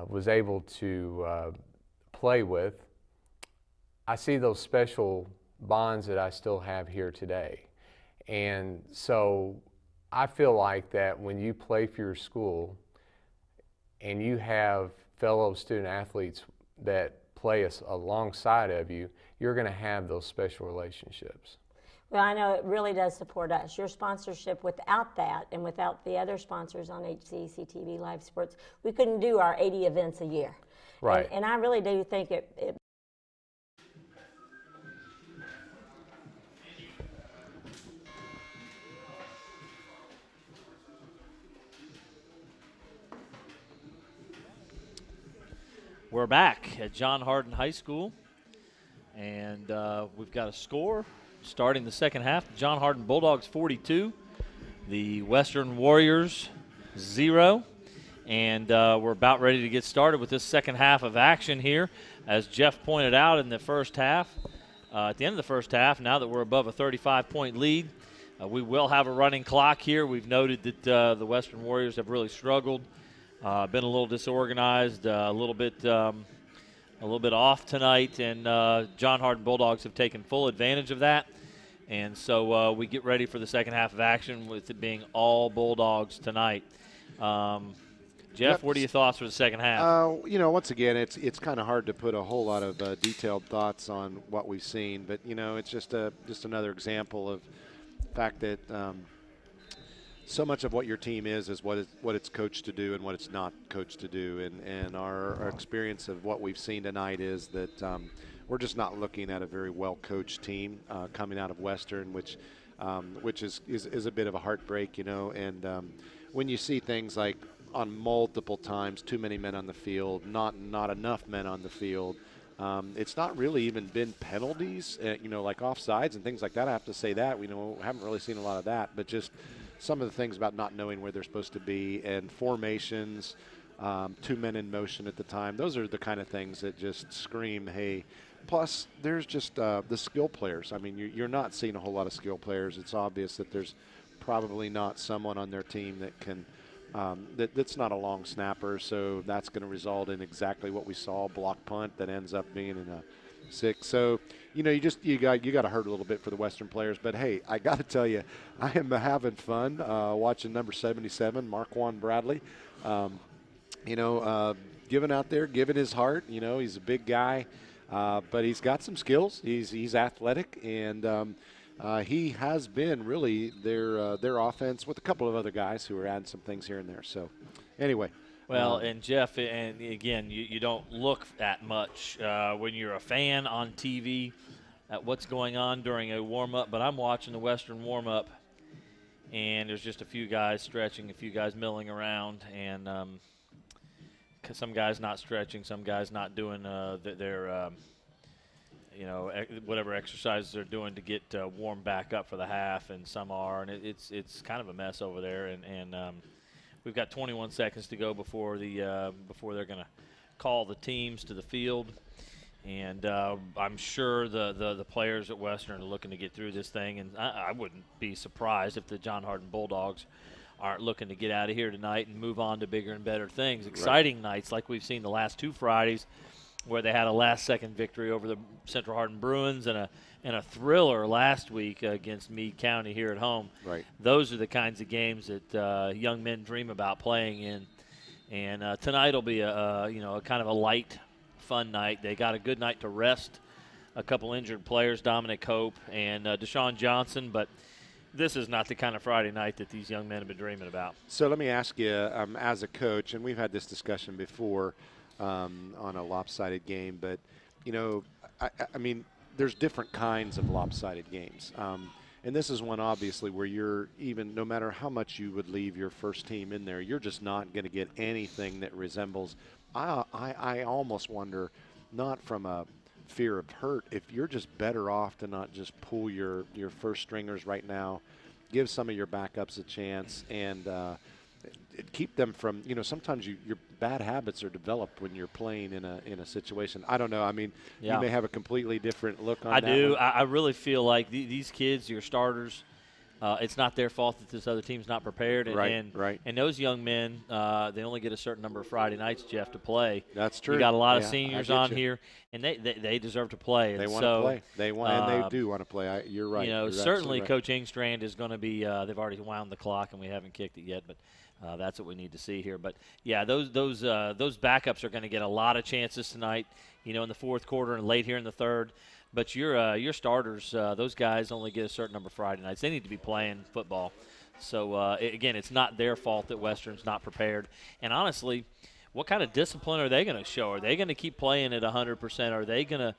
was able to play with, I see those special bonds that I still have here today. And so I feel like that when you play for your school and you have fellow student athletes that play alongside of you, you're going to have those special relationships. Well, I know it really does support us. Your sponsorship, without that and without the other sponsors on HCEC-TV Live Sports, we couldn't do our 80 events a year. Right. And I really do think it We're back at John Hardin High School, and we've got a score starting the second half. John Hardin Bulldogs 42, the Western Warriors 0, and we're about ready to get started with this second half of action here. As Jeff pointed out in the first half, at the end of the first half, now that we're above a 35-point lead, we will have a running clock here. We've noted that the Western Warriors have really struggled. Been a little disorganized, a little bit off tonight, and John Hardin Bulldogs have taken full advantage of that. And so we get ready for the second half of action with it being all Bulldogs tonight. Jeff, what are your thoughts for the second half? You know, once again, it's kind of hard to put a whole lot of detailed thoughts on what we've seen, but you know, it's just another example of the fact that so much of what your team is what it's coached to do and what it's not coached to do. And our experience of what we've seen tonight is that we're just not looking at a very well-coached team coming out of Western, which is a bit of a heartbreak, you know. And when you see things like on multiple times, too many men on the field, not enough men on the field, it's not really even been penalties, you know, like offsides and things like that. I have to say that we haven't really seen a lot of that, but just some of the things about not knowing where they're supposed to be and formations, 2 men in motion at the time. Those are the kind of things that just scream, hey. Plus, there's just the skill players. I mean, you're not seeing a whole lot of skill players. It's obvious that there's probably not someone on their team that can that's not a long snapper, so that's going to result in exactly what we saw, block punt that ends up being in a 6. So, you know, you got to hurt a little bit for the Western players. But hey, I got to tell you, I am having fun watching number 77, Marquand Bradley. You know, giving out there, giving his heart. You know, he's a big guy, but he's got some skills. He's athletic, and he has been really their offense with a couple of other guys who are adding some things here and there. So, anyway. Well, and Jeff, and again, you don't look at much when you're a fan on TV at what's going on during a warm-up, but I'm watching the Western warm-up, and there's just a few guys stretching, a few guys milling around, and some guys not stretching, some guys not doing their you know, whatever exercises they're doing to get warmed back up for the half, and some are, and it's kind of a mess over there, and we've got 21 seconds to go before they're going to call the teams to the field. And I'm sure the players at Western are looking to get through this thing, and I wouldn't be surprised if the John Hardin Bulldogs aren't looking to get out of here tonight and move on to bigger and better things. Exciting nights like we've seen the last 2 Fridays, where they had a last-second victory over the Central Hardin Bruins and a thriller last week against Meade County here at home. Right. Those are the kinds of games that young men dream about playing in. And tonight will be a kind of a light, fun night. They got a good night to rest a couple injured players, Dominic Hope and Deshaun Johnson, but this is not the kind of Friday night that these young men have been dreaming about. So let me ask you, as a coach, and we've had this discussion before on a lopsided game, but, I mean, there's different kinds of lopsided games. And this is one, obviously, where you're even, no matter how much you would leave your first team in there, you're just not going to get anything that resembles. I almost wonder, not from a fear of hurt, if you're just better off to not just pull your first stringers right now, give some of your backups a chance, and keep them from, sometimes your bad habits are developed when you're playing in a situation. I don't know. I mean, you may have a completely different look on that. I do. one. I really feel like these kids, your starters, it's not their fault that this other team's not prepared. And, Right. And those young men, they only get a certain number of Friday nights, Jeff, to play. That's true. You got a lot of Yeah, seniors I get on you. here, and they deserve to play. They And want so, to play. They want, and they do want to play. You're right. You're certainly absolutely right. Coach Engstrand is going to be. They've already wound the clock, and we haven't kicked it yet, but. That's what we need to see here. But, yeah, those backups are going to get a lot of chances tonight, in the fourth quarter and late here in the third. But your starters, those guys only get a certain number of Friday nights. They need to be playing football. So, again, it's not their fault that Western's not prepared. And, honestly, what kind of discipline are they going to show? Are they going to keep playing at 100%? Are they going to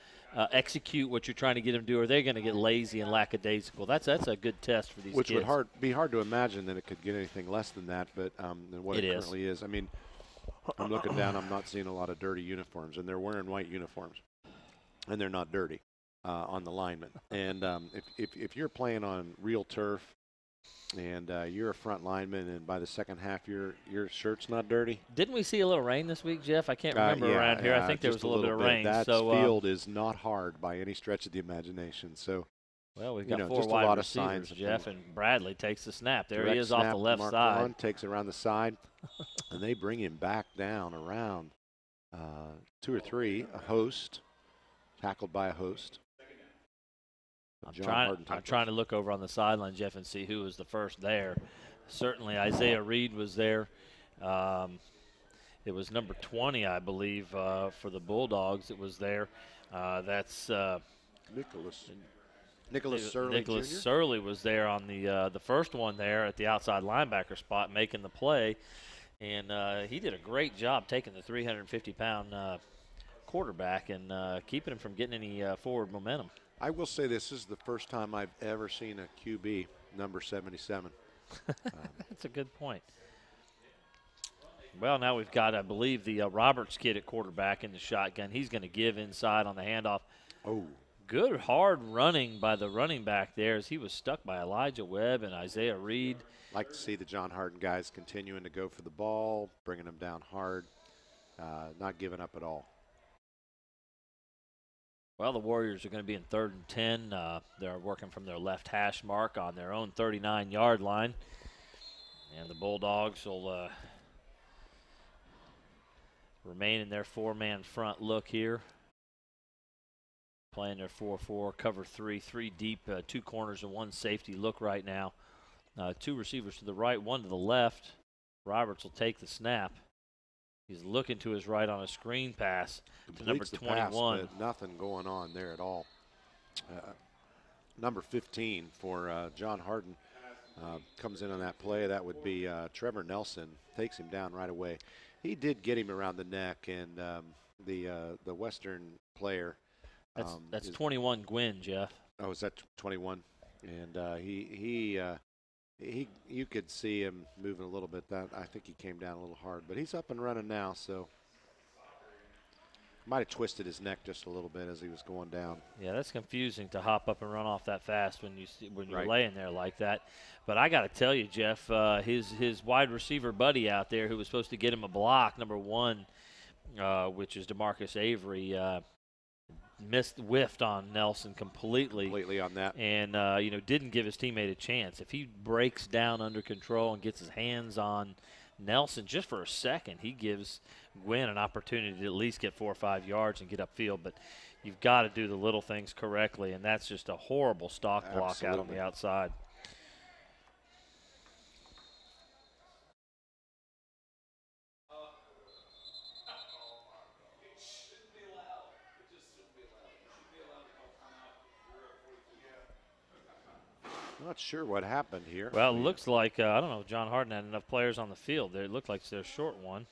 execute what you're trying to get them to do? Or are they going to get lazy and lackadaisical? That's a good test for these Which kids. would be hard to imagine that it could get anything less than that, but than what it currently is. I mean, I'm looking down. I'm not seeing a lot of dirty uniforms, and they're wearing white uniforms, and they're not dirty on the linemen. And if you're playing on real turf, and you're a front lineman, and by the second half your shirt's not dirty. Didn't we see a little rain this week, Jeff? I can't remember around here. I think there was a little bit of rain. That so, field is not hard by any stretch of the imagination. So, well, we've got four just a wide lot of receivers, signs. Jeff, and Bradley takes the snap. There he Direct is off the snap, left Mark side. Vaughn takes it around the side, and they bring him back down around 2 or 3. A host, tackled by a host. I'm trying to look over on the sideline, Jeff, and see who was the first there. Certainly Isaiah Reed was there. It was number 20, I believe, for the Bulldogs. It was there. That's Nicholas Surley Nicholas Jr.? Surley was there on the first one there at the outside linebacker spot, making the play. And he did a great job taking the 350-pound quarterback and keeping him from getting any forward momentum. I will say this is the first time I've ever seen a QB number 77. That's a good point. Well, now we've got, I believe, the Roberts kid at quarterback in the shotgun. He's going to give inside on the handoff. Oh. Good hard running by the running back there as he was stuck by Elijah Webb and Isaiah Reed. Like to see the John Hardin guys continuing to go for the ball, bringing them down hard, not giving up at all. Well, the Warriors are going to be in 3rd and 10. They're working from their left hash mark on their own 39-yard line. And the Bulldogs will remain in their 4-man front look here. Playing their 4-4, cover 3, 3 deep, 2 corners and 1 safety look right now. 2 receivers to the right, 1 to the left. Roberts will take the snap. He's looking to his right on a screen pass to number 21. Pass, but nothing going on there at all. Number 15 for John Hardin comes in on that play. That would be Trevor Nelson. Takes him down right away. He did get him around the neck, and the Western player. That's 21 Gwynn, Jeff. Oh, is that 21? And you could see him moving a little bit. I think he came down a little hard, but he's up and running now. So might have twisted his neck just a little bit as he was going down. Yeah, that's confusing to hop up and run off that fast when you're Right. laying there like that. But I got to tell you, Jeff, his wide receiver buddy out there who was supposed to get him a block, number 1, which is DeMarcus Avery, whiffed on Nelson Completely on that. and didn't give his teammate a chance. If he breaks down under control and gets his hands on Nelson just for a second, he gives Gwynn an opportunity to at least get 4 or 5 yards and get upfield. But you've got to do the little things correctly, and that's just a horrible stock block out on the outside. Not sure what happened here. Well, it looks like, I don't know, John Hardin had enough players on the field there. It looked like they're short one.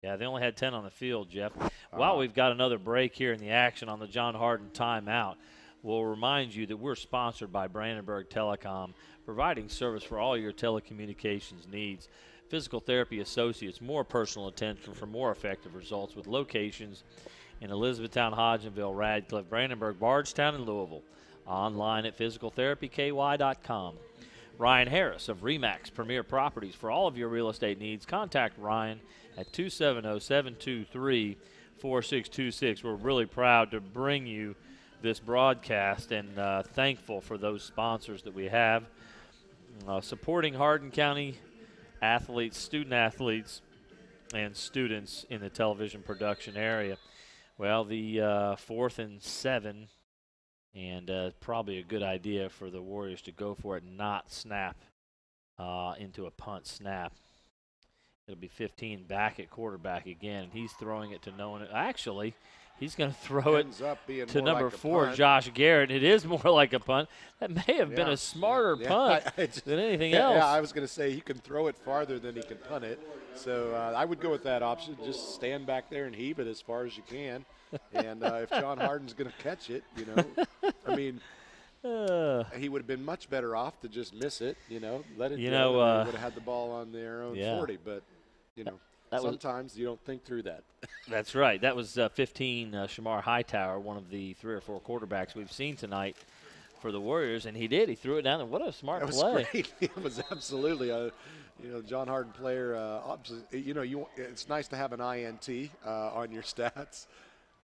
Yeah, they only had 10 on the field, Jeff. While we've got another break here in the action on the John Hardin timeout, we'll remind you that we're sponsored by Brandenburg Telecom, providing service for all your telecommunications needs. Physical Therapy Associates, more personal attention for more effective results with locations in Elizabethtown, Hodgenville, Radcliffe, Brandenburg, Bardstown, and Louisville. Online at physicaltherapyky.com. Ryan Harris of RE/MAX Premier Properties. For all of your real estate needs, contact Ryan at 270-723-4626. We're really proud to bring you this broadcast and thankful for those sponsors that we have. Supporting Hardin County athletes, student athletes, and students in the television production area. Well, the 4th and 7, and probably a good idea for the Warriors to go for it and not snap into a punt snap. It'll be 15 back at quarterback again, and he's throwing it to no one. Actually, he's going to throw it to number 4, Josh Garrett. It is more like a punt. That may have been a smarter punt than anything else. Yeah, I was going to say he can throw it farther than he can punt it. So I would go with that option. Just stand back there and heave it as far as you can. And if John Hardin's going to catch it, I mean, he would have been much better off to just miss it, let it go. He would have had the ball on their own 40. But, sometimes you don't think through that. That's right. That was 15, Shamar Hightower, one of the 3 or 4 quarterbacks we've seen tonight for the Warriors, and he did. He threw it down, and what a smart play. That was great. It was absolutely a John Hardin player. It's nice to have an INT on your stats.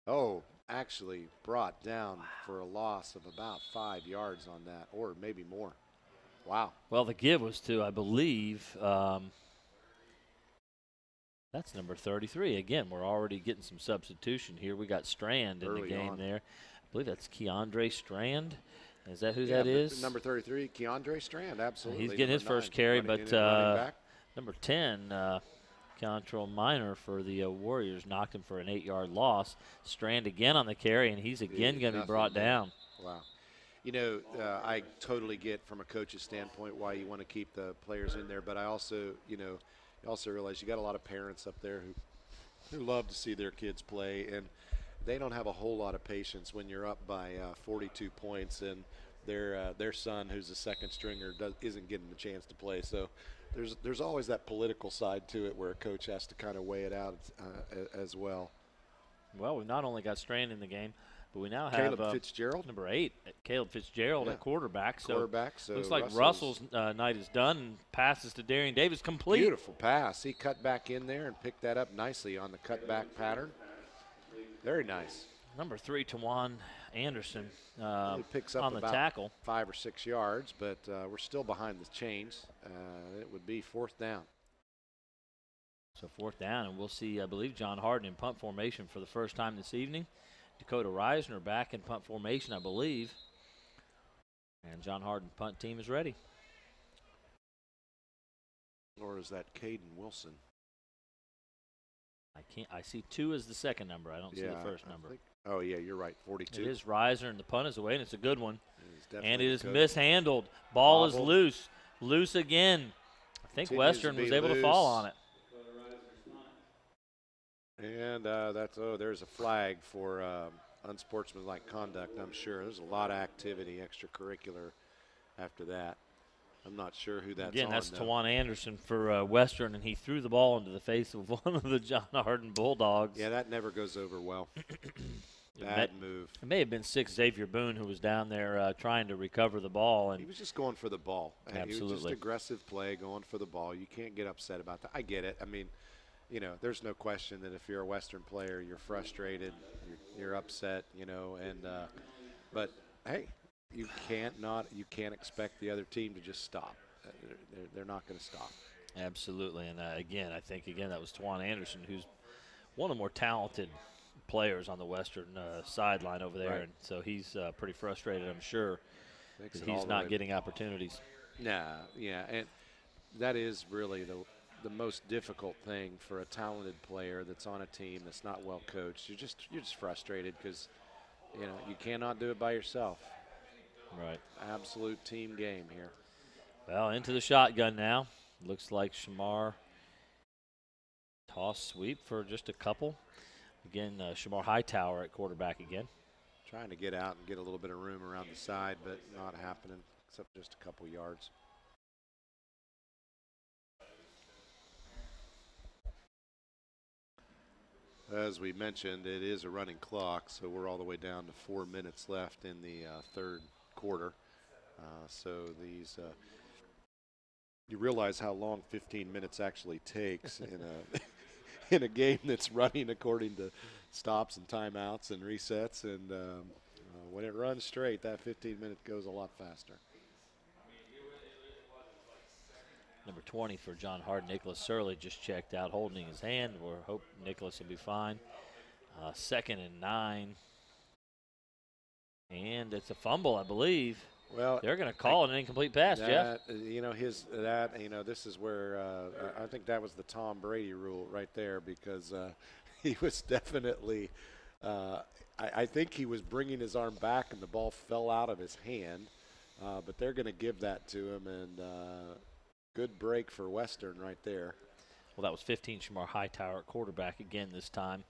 Oh, actually brought down for a loss of about 5 yards on that, or maybe more. Wow. Well, the give was to, I believe, that's number 33. Again, we're already getting some substitution here. We got Strand in the game there. I believe that's Keandre Strand. Is that who that is? Number 33, Keandre Strand, absolutely. He's getting his first carry, but number 10, Control Minor for the Warriors knocked him for an 8-yard loss. Strand again on the carry, and he's again going to be brought down. Wow. I totally get from a coach's standpoint why you want to keep the players in there, but I also, you also realize you got a lot of parents up there who love to see their kids play, and they don't have a whole lot of patience when you're up by 42 points and their son, who's a second stringer, isn't getting the chance to play. So there's always that political side to it where a coach has to kind of weigh it out as well. Well, we've not only got Strand in the game, but we now have Caleb Fitzgerald, number 8, Caleb Fitzgerald at quarterback. So looks like Russell's night is done, and passes to Darian Davis complete. Beautiful pass. He cut back in there and picked that up nicely on the cutback pattern. Very nice. Number 3, Tawan Anderson he picks up on the about tackle. 5 or 6 yards, but we're still behind the chains. It would be 4th down. So 4th down, and we'll see, I believe, John Hardin in punt formation for the first time this evening. Dakota Reisner back in punt formation, I believe. And John Hardin punt team is ready. Or is that Caden Wilson? I see 2 as the second number. I don't see the first number. Oh, yeah, you're right, 42. It is Reisner, and the punt is away, and it's a good one. And it is good. Mishandled. Ball is loose. Loose again. I think Western was able to fall on it. And there's a flag for unsportsmanlike conduct, I'm sure. There's a lot of activity, extracurricular after that. I'm not sure who that's Again, on. that's though. Tawan Anderson for Western, and he threw the ball into the face of one of the John Hardin Bulldogs. Yeah, that never goes over well. Bad move. It may have been 6 Xavier Boone who was down there trying to recover the ball. And he was just going for the ball. Absolutely. He was just aggressive play, going for the ball. You can't get upset about that. I get it. I mean, you know, there's no question that if you're a Western player, you're frustrated, you're upset, you know, and but hey, you can't expect the other team to just stop. They're not going to stop. Absolutely, and again, I think that was Twan Anderson, who's one of the more talented players on the Western sideline over there, Right. and so he's pretty frustrated, I'm sure, Makes that it all he's the not way- getting opportunities. Nah, yeah, and that is really the most difficult thing for a talented player that's on a team that's not well coached. You're just frustrated because, you know, you cannot do it by yourself. Right. Absolute team game here. Well, into the shotgun now. Looks like Shamar toss sweep for just a couple. Again, Shamar Hightower at quarterback again. Trying to get out and get a little bit of room around the side, but not happening, except just a couple yards. As we mentioned, it is a running clock, so we're all the way down to 4 minutes left in the third quarter. So these, you realize how long 15 minutes actually takes in a in a game that's running according to stops and timeouts and resets. And when it runs straight, that 15 minute goes a lot faster. Number 20 for John Hardin, Nicholas Surley, just checked out, holding his hand. We'll hope Nicholas will be fine. 2nd and 9. And it's a fumble, I believe. Well, They're going to call it an incomplete pass, Jeff. You know, this is where I think that was the Tom Brady rule right there, because he was definitely, I think he was bringing his arm back and the ball fell out of his hand, but they're going to give that to him, and good break for Western right there. Well, that was 15, Shamar Hightower at quarterback again this time.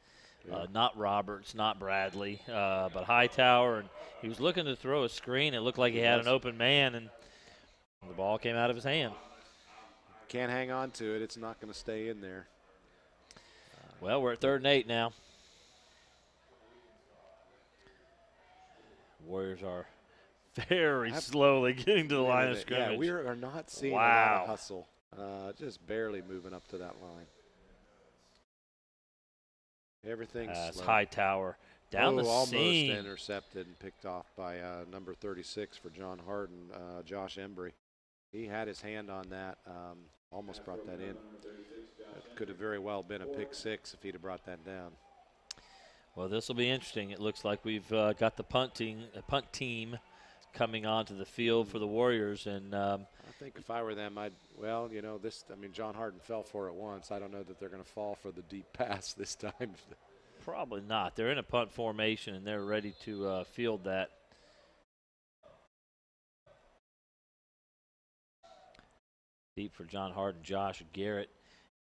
Yeah. Not Roberts, not Bradley, but Hightower. And he was looking to throw a screen. It looked like he had an open man, and the ball came out of his hand. Can't hang on to it. It's not going to stay in there. Well, we're at 3rd and 8 now. Warriors are very slowly getting to the line of scrimmage. Yeah, we are not seeing a lot of hustle. Just barely moving up to that line. Everything's It's slow. Hightower down the almost seam. Intercepted and picked off by number 36 for John Hardin, Josh Embry. He had his hand on that, almost brought that in. That could have very well been a pick six if he'd have brought that down. Well, this will be interesting. It looks like we've got the punt team coming onto the field for the Warriors, and I think if I were them, John Hardin fell for it once. I don't know that they're going to fall for the deep pass this time. Probably not. They're in a punt formation, and they're ready to field that. Deep for John Hardin, Josh Garrett,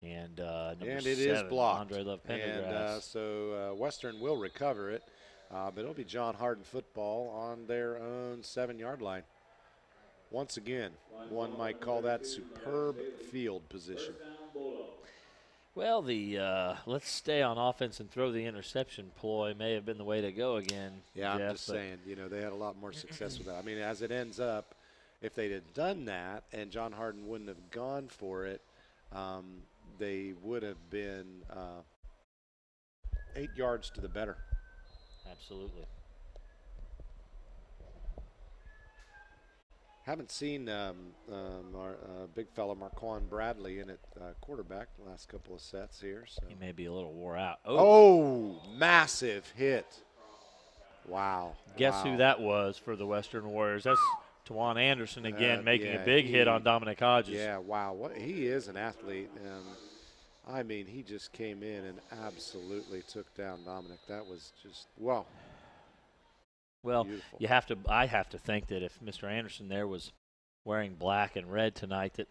and number and 7, it is blocked. Andre Love Pendergrass. And so Western will recover it, but it'll be John Hardin football on their own 7-yard line. Once again, one might call that superb field position. Well, the let's stay on offense and throw the interception ploy may have been the way to go again. Yeah, Jeff, I'm just saying, they had a lot more success with that. I mean, as it ends up, if they'd have done that and John Hardin wouldn't have gone for it, they would have been 8 yards to the better. Absolutely. Haven't seen our big fella Marquand Bradley in at quarterback the last couple of sets here. So. He may be a little wore out. Oh, massive hit. Wow. Guess who that was for the Western Warriors? That's Twan Anderson again, making a big hit on Dominic Hodges. Yeah, wow. He is an athlete. I mean, he just came in and absolutely took down Dominic. That was just, wow. Well, beautiful. I have to think that if Mr. Anderson there was wearing black and red tonight, that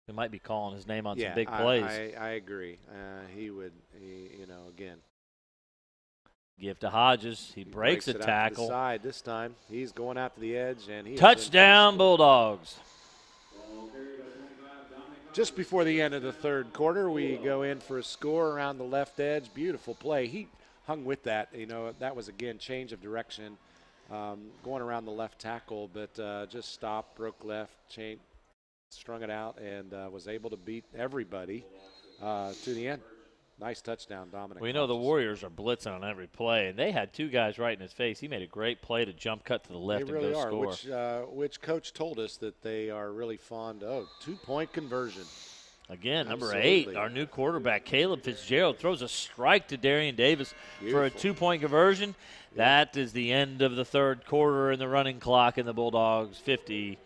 we might be calling his name on some big plays. I agree. He would, again. Give to Hodges. He breaks a it tackle. Out to the side this time. He's going out to the edge, and he touchdown Bulldogs. Just before the end of the third quarter, we go in for a score around the left edge. Beautiful play. He hung with that. That was, again, change of direction, going around the left tackle, but just stopped, broke left, strung it out, and was able to beat everybody to the end. Nice touchdown, Dominic. We know the Hodges. Warriors are blitzing on every play, and they had two guys right in his face. He made a great play to jump cut to the left They really and go are, score. which coach told us that they are really fond of. 2-point conversion. Again, number Absolutely. 8, our new quarterback, Caleb Fitzgerald, throws a strike to Darian Davis for a Beautiful. 2-point conversion. That is the end of the third quarter in the running clock, and the Bulldogs 50,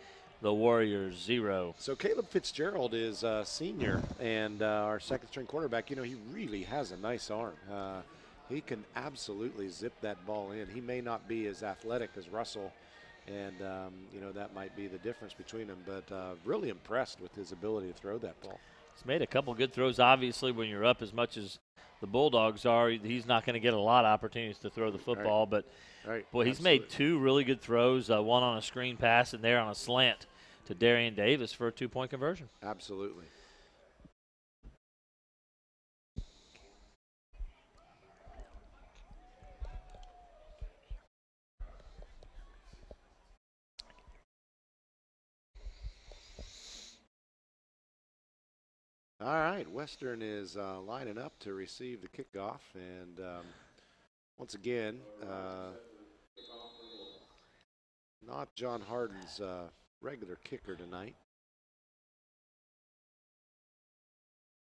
the Warriors 0. So Caleb Fitzgerald is a senior, and our second-string quarterback, he really has a nice arm. He can absolutely zip that ball in. He may not be as athletic as Russell, and, that might be the difference between them, but really impressed with his ability to throw that ball. He's made a couple good throws. Obviously, when you're up as much as the Bulldogs are, he's not going to get a lot of opportunities to throw the football, but boy, he's made 2 really good throws, one on a screen pass and there on a slant to Darian Davis for a 2-point conversion. Absolutely. All right, Western is lining up to receive the kickoff, and once again, not John Hardin's regular kicker tonight.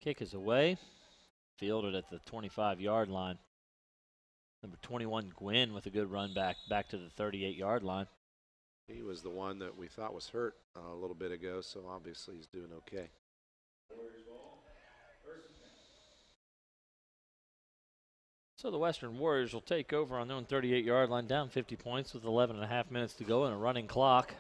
Kick is away, fielded at the 25-yard line. Number 21, Gwynn, with a good run back to the 38-yard line. He was the one that we thought was hurt a little bit ago, so obviously he's doing okay. So the Western Warriors will take over on their own 38-yard line, down 50 points with 11.5 minutes to go and a running clock.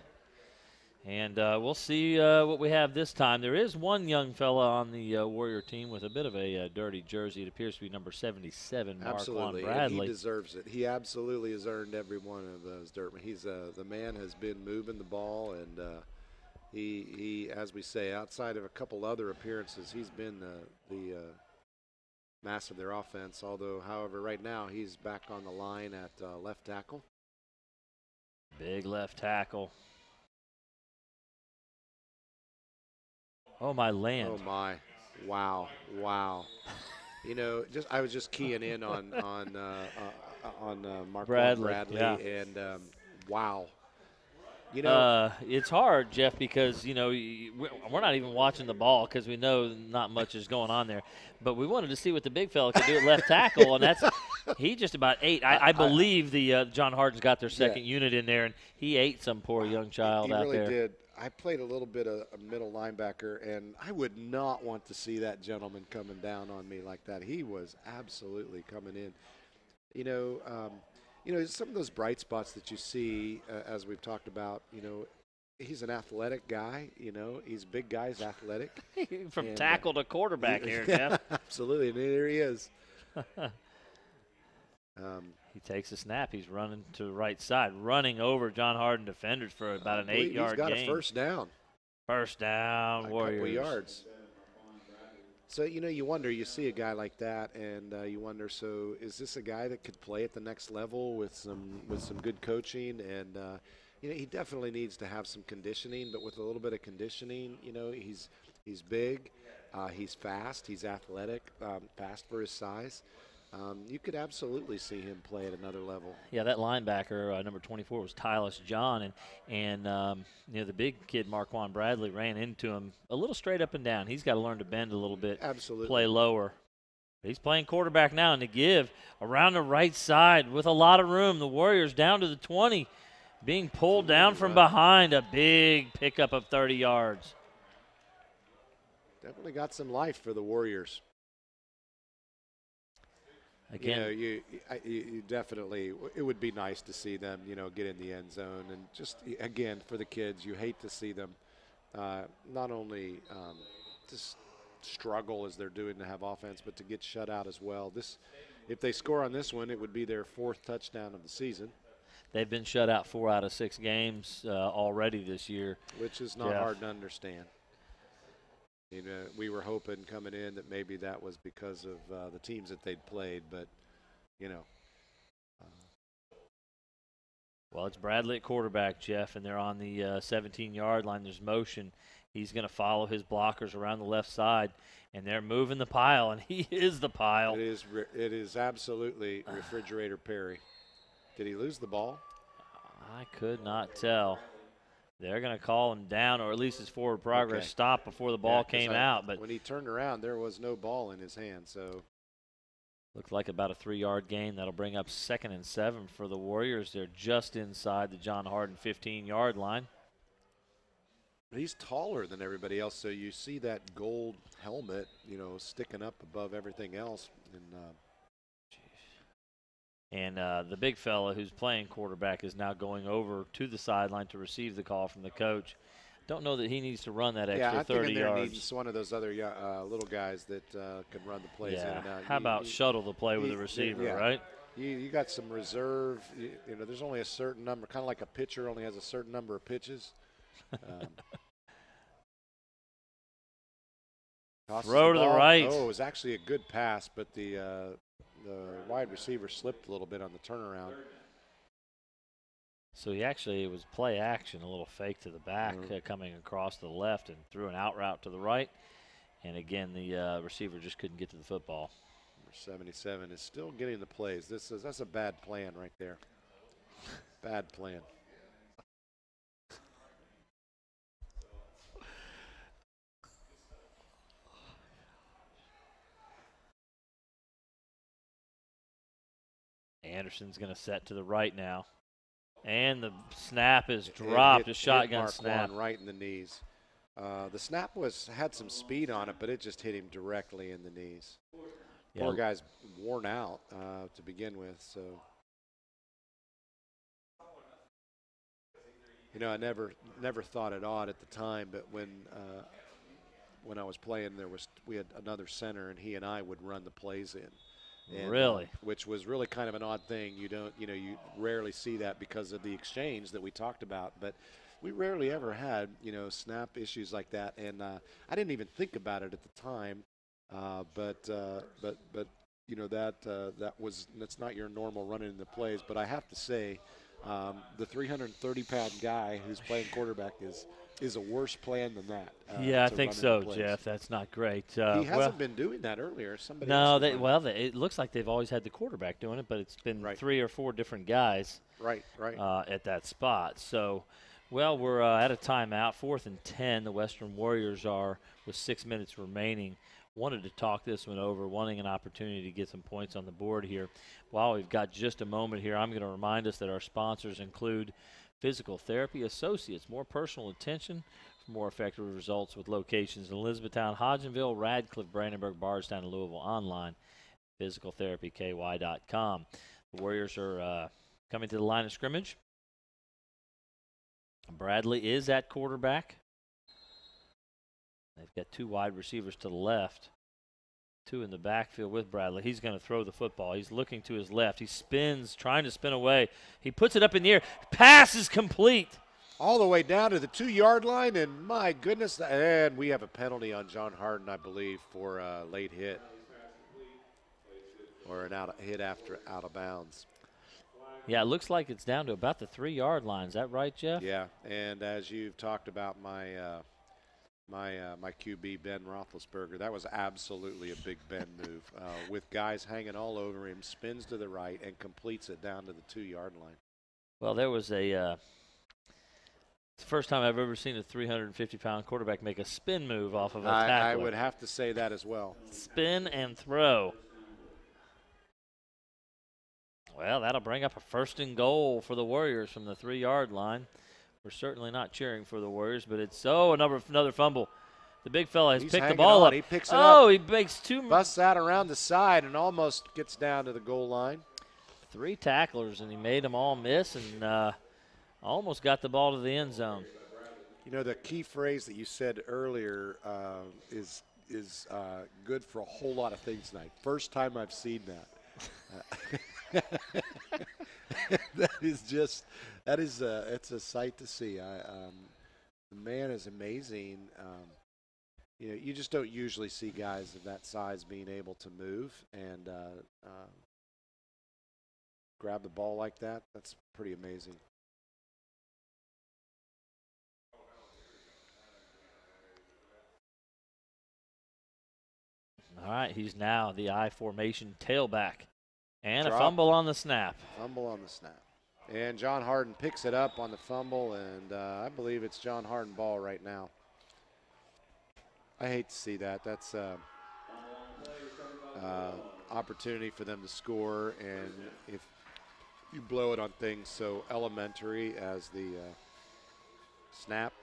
And we'll see what we have this time. There is one young fella on the Warrior team with a bit of a dirty jersey. It appears to be number 77, Absolutely, Marquand Bradley. and he deserves it. He absolutely has earned every one of those dirt. He's the man has been moving the ball, and he, as we say, outside of a couple other appearances, he's been the mass of their offense. However, right now he's back on the line at left tackle. Big left tackle. Oh, my land. Oh, my. Wow. I was just keying in on Mark Bradley, yeah. and wow. It's hard, Jeff, because, we're not even watching the ball because we know not much is going on there. But we wanted to see what the big fella could do at left tackle, and he just about ate. I believe the John Hardin's got their second unit in there, and he ate some poor young child out there. He really did. I played a little bit of a middle linebacker, and I would not want to see that gentleman coming down on me like that. He was absolutely coming in. Some of those bright spots that you see, as we've talked about, he's an athletic guy. He's a big guy, he's athletic. From tackle to quarterback here, Jeff. Absolutely, and there he is. He takes a snap. He's running to the right side, running over John Hardin defenders for about an 8-yard gain. He's got a first down. First down, Warriors. A couple yards. So, you wonder, you see a guy like that, and you wonder, so is this a guy that could play at the next level with some good coaching? And, he definitely needs to have some conditioning, but with a little bit of conditioning, he's big, he's fast, he's athletic, fast for his size. You could absolutely see him play at another level. Yeah, that linebacker, number 24, was Tyler John, and the big kid, Marquand Bradley, ran into him a little straight up and down. He's got to learn to bend a little bit, absolutely, play lower. He's playing quarterback now, and to give around the right side with a lot of room. The Warriors down to the 20, being pulled down from behind. A big pickup of 30 yards. Definitely got some life for the Warriors. Again, you definitely, it would be nice to see them, get in the end zone. And just, again, for the kids, you hate to see them not only just struggle as they're doing to have offense, but to get shut out as well. If they score on this one, it would be their 4th touchdown of the season. They've been shut out 4 out of 6 games already this year. Which is not hard to understand. We were hoping coming in that maybe that was because of the teams that they'd played, but, Well, it's Bradley at quarterback, Jeff, and they're on the 17-yard line. There's motion, He's going to follow his blockers around the left side, and they're moving the pile, and he is the pile. It is absolutely Refrigerator Perry. Did he lose the ball? I could not tell. They're going to call him down, or at least his forward progress stopped before the ball came out. But when he turned around, there was no ball in his hand. So looked like about a 3-yard gain. That'll bring up 2nd and 7 for the Warriors. They're just inside the John Hardin 15-yard line. He's taller than everybody else, so you see that gold helmet, sticking up above everything else. And the big fella who's playing quarterback is now going over to the sideline to receive the call from the coach. Don't know that he needs to run that extra 30 yards. Needs one of those other little guys that can run the plays in and out. How about shuttle the play with the receiver, right? You got some reserve. There's only a certain number, kind of like a pitcher only has a certain number of pitches. Throw to the right. Oh, it was actually a good pass, but the wide receiver slipped a little bit on the turnaround. So it was play action, a little fake to the back, coming across to the left and threw an out route to the right. And again, the receiver just couldn't get to the football. Number 77 is still getting the plays. That's a bad plan right there. Bad plan. Anderson's going to set to the right now. And the snap is dropped, a shotgun snap. Right in the knees. The snap had some speed on it, but it just hit him directly in the knees. Yeah. Poor guy's worn out to begin with. So, I never thought it odd at the time, but when I was playing, we had another center, and he and I would run the plays in. And, really? Which was really kind of an odd thing. You rarely see that because of the exchange that we talked about. But we rarely ever had, snap issues like that. And I didn't even think about it at the time. But that's not your normal running in the plays. But I have to say, the 330-pound guy who's playing quarterback is a worse plan than that. Yeah, I think so, Jeff. That's not great. He hasn't been doing that earlier. It looks like they've always had the quarterback doing it, but it's been 3 or 4 different guys at that spot. So, we're at a timeout, 4th and 10. The Western Warriors are with 6 minutes remaining. Wanted to talk this one over, wanting an opportunity to get some points on the board here. While we've got just a moment here, I'm going to remind us that our sponsors include Physical Therapy Associates, more personal attention for more effective results with locations in Elizabethtown, Hodgenville, Radcliffe, Brandenburg, Bardstown, and Louisville. Online, physicaltherapyky.com. The Warriors are coming to the line of scrimmage. Bradley is at quarterback. They've got 2 wide receivers to the left, 2 in the backfield with Bradley. He's going to throw the football. He's looking to his left. He spins, trying to spin away. He puts it up in the air. Pass is complete. All the way down to the 2-yard line, and my goodness, and we have a penalty on John Hardin, I believe, for a late hit or an hit after out of bounds. Yeah, it looks like it's down to about the 3-yard line. Is that right, Jeff? Yeah, and as you've talked about my QB, Ben Roethlisberger, that was absolutely a Big Ben move. With guys hanging all over him, spins to the right and completes it down to the 2-yard line. Well, there was it's the first time I've ever seen a 350-pound quarterback make a spin move off of a tackler. I would have to say that as well. Spin and throw. Well, that'll bring up a 1st and goal for the Warriors from the 3-yard line. We're certainly not cheering for the Warriors, but it's another fumble. The big fella has picked the ball up. He picks it up. He makes 2. Busts out around the side and almost gets down to the goal line. 3 tacklers, and he made them all miss and almost got the ball to the end zone. The key phrase that you said earlier is good for a whole lot of things tonight. First time I've seen that. It's a sight to see. The man is amazing. You just don't usually see guys of that size being able to move and grab the ball like that. That's pretty amazing. All right, he's now the I formation tailback. And Drop. a fumble on the snap. Fumble on the snap. And John Hardin picks it up on the fumble, and I believe it's John Hardin ball right now. I hate to see that. That's opportunity for them to score, and if you blow it on things so elementary as the snap.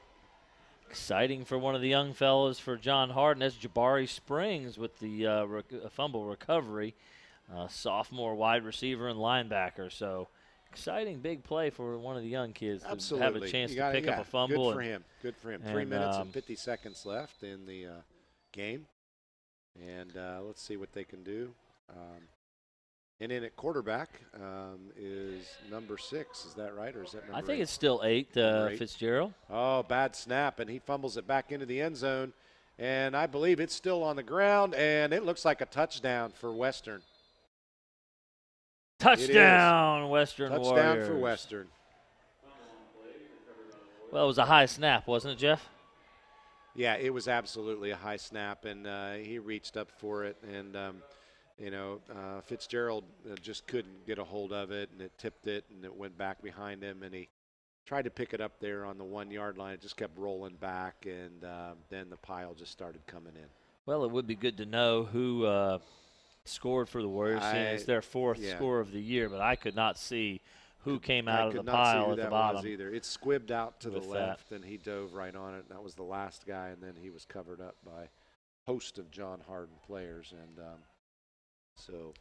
Exciting for one of the young fellows for John Hardin. That's Jabari Springs with the fumble recovery. Sophomore wide receiver and linebacker. So exciting big play for one of the young kids to have a chance to pick up a fumble. Good for him. Good for him. 3 minutes and 50 seconds left in the game. And let's see what they can do. And in at quarterback is number 6. Is that right, or is that number 8? I think it's still 8, 8. Fitzgerald. Oh, bad snap, and he fumbles it back into the end zone. And I believe it's still on the ground, and it looks like a touchdown for Western. Touchdown, Western Warriors. Touchdown for Western. Well, it was a high snap, wasn't it, Jeff? Yeah, it was absolutely a high snap, and he reached up for it, and Fitzgerald just couldn't get a hold of it, and it tipped it, and it went back behind him, and he tried to pick it up there on the 1-yard line. It just kept rolling back, and then the pile just started coming in. Well, it would be good to know who scored for the Warriors, seeing it's their 4th score of the year, but I could not see who came out of the pile at the bottom. Either. It squibbed out to the left, and he dove right on it, and that was the last guy, and then he was covered up by a host of John Hardin players, and So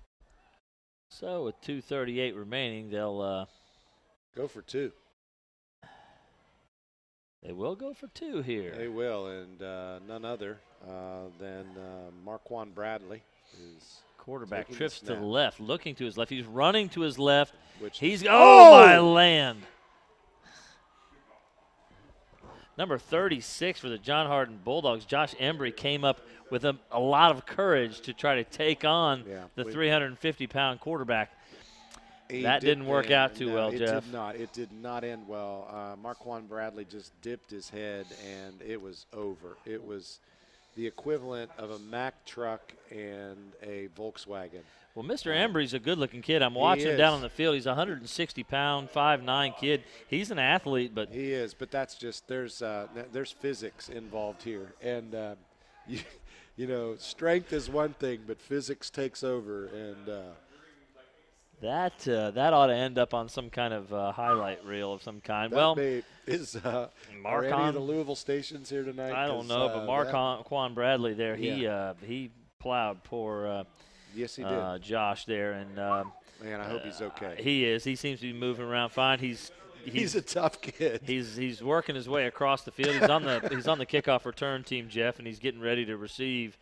with 2:38 remaining, they'll go for 2. They will go for 2 here. They will, and none other than Marquand Bradley is quarterback trips to the left, looking to his left. He's running to his left. Oh, my land! Number 36 for the John Hardin Bulldogs, Josh Embry, came up with a lot of courage to try to take on the 350-pound quarterback. That didn't work out too well, Jeff. It did not end well. Marquand Bradley just dipped his head, and it was over. It was the equivalent of a Mack truck and a Volkswagen. Well, Mr. Embry's a good-looking kid. I'm watching him down on the field. He's a 160-pound, 5'9" kid. He's an athlete, but he is. But that's just there's physics involved here, and strength is one thing, but physics takes over, and that ought to end up on some kind of highlight reel of some kind. Are any of the Louisville stations here tonight? I don't know, but Marquand Bradley there, he plowed poor. Yes, he did. Josh there, and man, I hope he's okay. He is. He seems to be moving around fine. He's a tough kid. He's working his way across the field. He's on the kickoff return team, Jeff, and he's getting ready to receive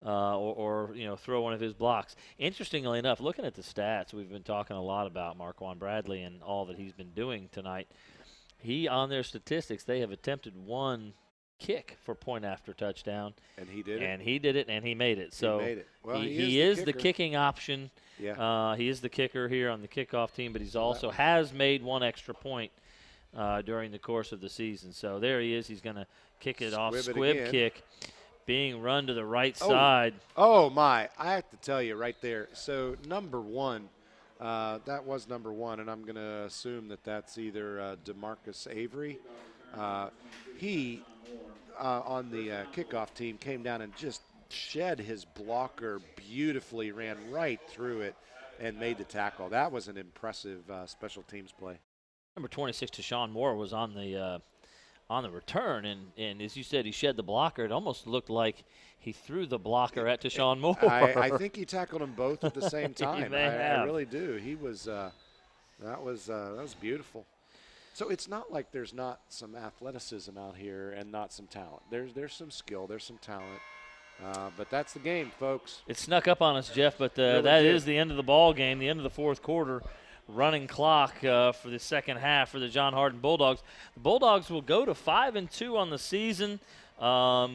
or throw one of his blocks. Interestingly enough, looking at the stats, we've been talking a lot about Marquand Bradley and all that he's been doing tonight. On their statistics, they have attempted 1 kick for point after touchdown, and he did it, and he made it. So he made it. Well, he is the kicking option. Yeah, he is the kicker here on the kickoff team, but he's also has made 1 extra point during the course of the season. So there he is. He's going to kick it off, squib kick, being run to the right side. Oh my! I have to tell you right there. So number 1. That was number 1, and I'm going to assume that's either DeMarcus Avery. He on the kickoff team came down and just shed his blocker beautifully, ran right through it, and made the tackle. That was an impressive special teams play. Number 26, Tashawn Moore, was on the return, and as you said, he shed the blocker. It almost looked like he threw the blocker at Tashawn Moore. I think he tackled them both at the same time. I really do. He was that was beautiful. So it's not like there's not some athleticism out here and not some talent. There's some skill, there's some talent, but that's the game, folks. It snuck up on us, Jeff, but that is the end of the ball game, the end of the 4th quarter. Running clock for the second half for the John Hardin Bulldogs. The Bulldogs will go to 5-2 on the season, a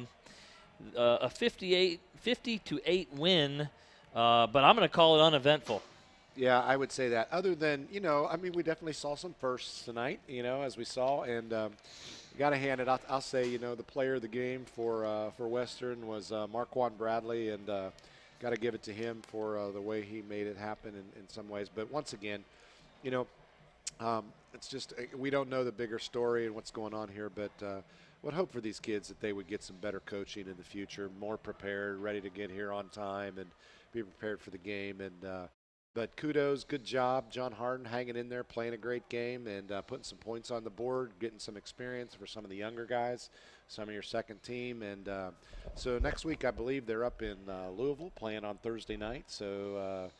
50-8 win, but I'm going to call it uneventful. Yeah, I would say that. Other than, we definitely saw some firsts tonight, as we saw, and you got to hand it. I'll say, the player of the game for Western was Marquand Bradley, and got to give it to him for the way he made it happen in some ways. But once again, you know, it's just we don't know the bigger story and what's going on here, but would hope for these kids that they would get some better coaching in the future, more prepared, ready to get here on time and be prepared for the game. And but kudos, good job, John Hardin hanging in there, playing a great game, and putting some points on the board, getting some experience for some of the younger guys, some of your second team. And so next week, I believe they're up in Louisville playing on Thursday night. So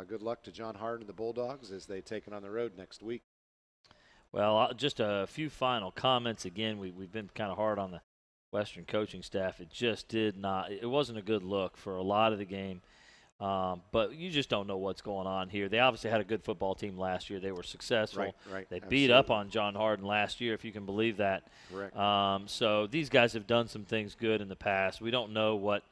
good luck to John Hardin and the Bulldogs as they take it on the road next week. Well, just a few final comments. Again, we've been kind of hard on the Western coaching staff. It just did not – it wasn't a good look for a lot of the game. But you just don't know what's going on here. They obviously had a good football team last year. They were successful. Right. They beat up on John Hardin last year, if you can believe that. Correct. So these guys have done some things good in the past. We don't know what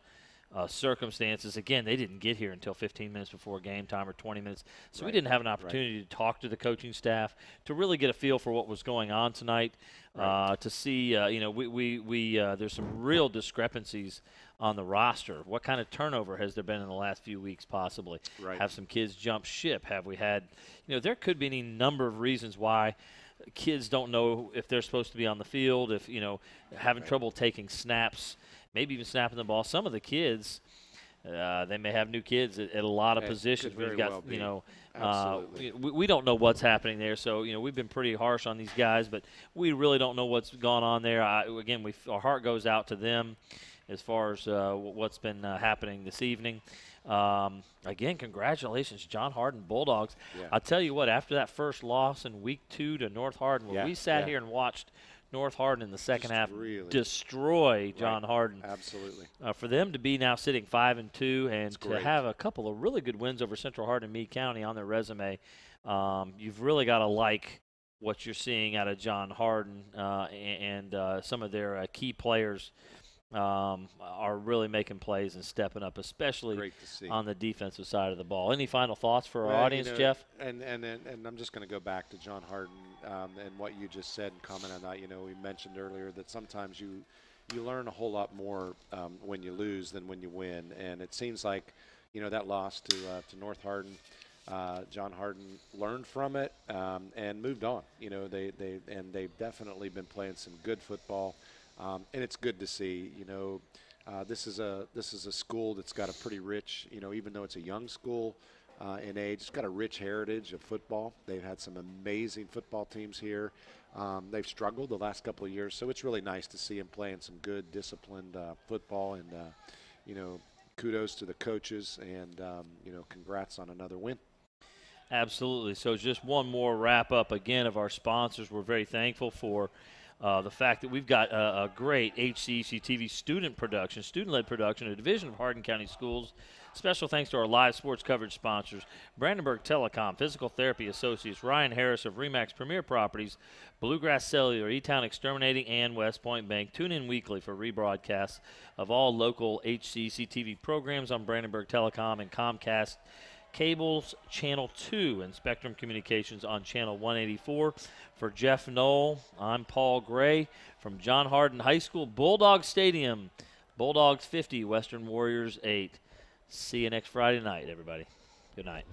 circumstances. Again, they didn't get here until 15 minutes before game time or 20 minutes. So we didn't have an opportunity to talk to the coaching staff to really get a feel for what was going on tonight. To see, there's some real discrepancies on the roster. What kind of turnover has there been in the last few weeks possibly? Have some kids jump ship? Have we had, there could be any number of reasons why kids don't know if they're supposed to be on the field, if, having trouble taking snaps, maybe even snapping the ball. Some of the kids, they may have new kids at a lot of positions. We've got, we don't know what's happening there. So, we've been pretty harsh on these guys, but we really don't know what's gone on there. Again, our heart goes out to them as far as what's been happening this evening. Again, congratulations, John Hardin Bulldogs. Yeah. I'll tell you what, after that first loss in week 2 to North Hardin, where we sat here and watched North Hardin in the second half destroy John Hardin. Absolutely. For them to be now sitting 5-2 and to have a couple of really good wins over Central Hardin and Meade County on their resume, you've really got to like what you're seeing out of John Hardin and some of their key players. Are really making plays and stepping up, especially on the defensive side of the ball. Any final thoughts for our audience, Jeff? And I'm just going to go back to John Hardin and what you just said and comment on that. We mentioned earlier that sometimes you learn a whole lot more when you lose than when you win. And it seems like, that loss to North Hardin, John Hardin learned from it and moved on. They've definitely been playing some good football. And it's good to see, this is a school that's got a pretty rich, even though it's a young school in age, it's got a rich heritage of football. They've had some amazing football teams here. They've struggled the last couple of years, so it's really nice to see them playing some good, disciplined football. And, kudos to the coaches and, congrats on another win. Absolutely. So just one more wrap up again of our sponsors. We're very thankful for the fact that we've got a great HCEC-TV student-led production, a division of Hardin County Schools. Special thanks to our live sports coverage sponsors, Brandenburg Telecom, Physical Therapy Associates, Ryan Harris of RE/MAX Premier Properties, Bluegrass Cellular, E-Town Exterminating, and West Point Bank. Tune in weekly for rebroadcasts of all local HCEC-TV programs on Brandenburg Telecom and Comcast Cable's Channel 2 and Spectrum Communications on Channel 184. For Jeff Knoll, I'm Paul Gray from John Hardin High School, Bulldog Stadium. Bulldogs 50, Western Warriors 8. See you next Friday night, everybody. Good night.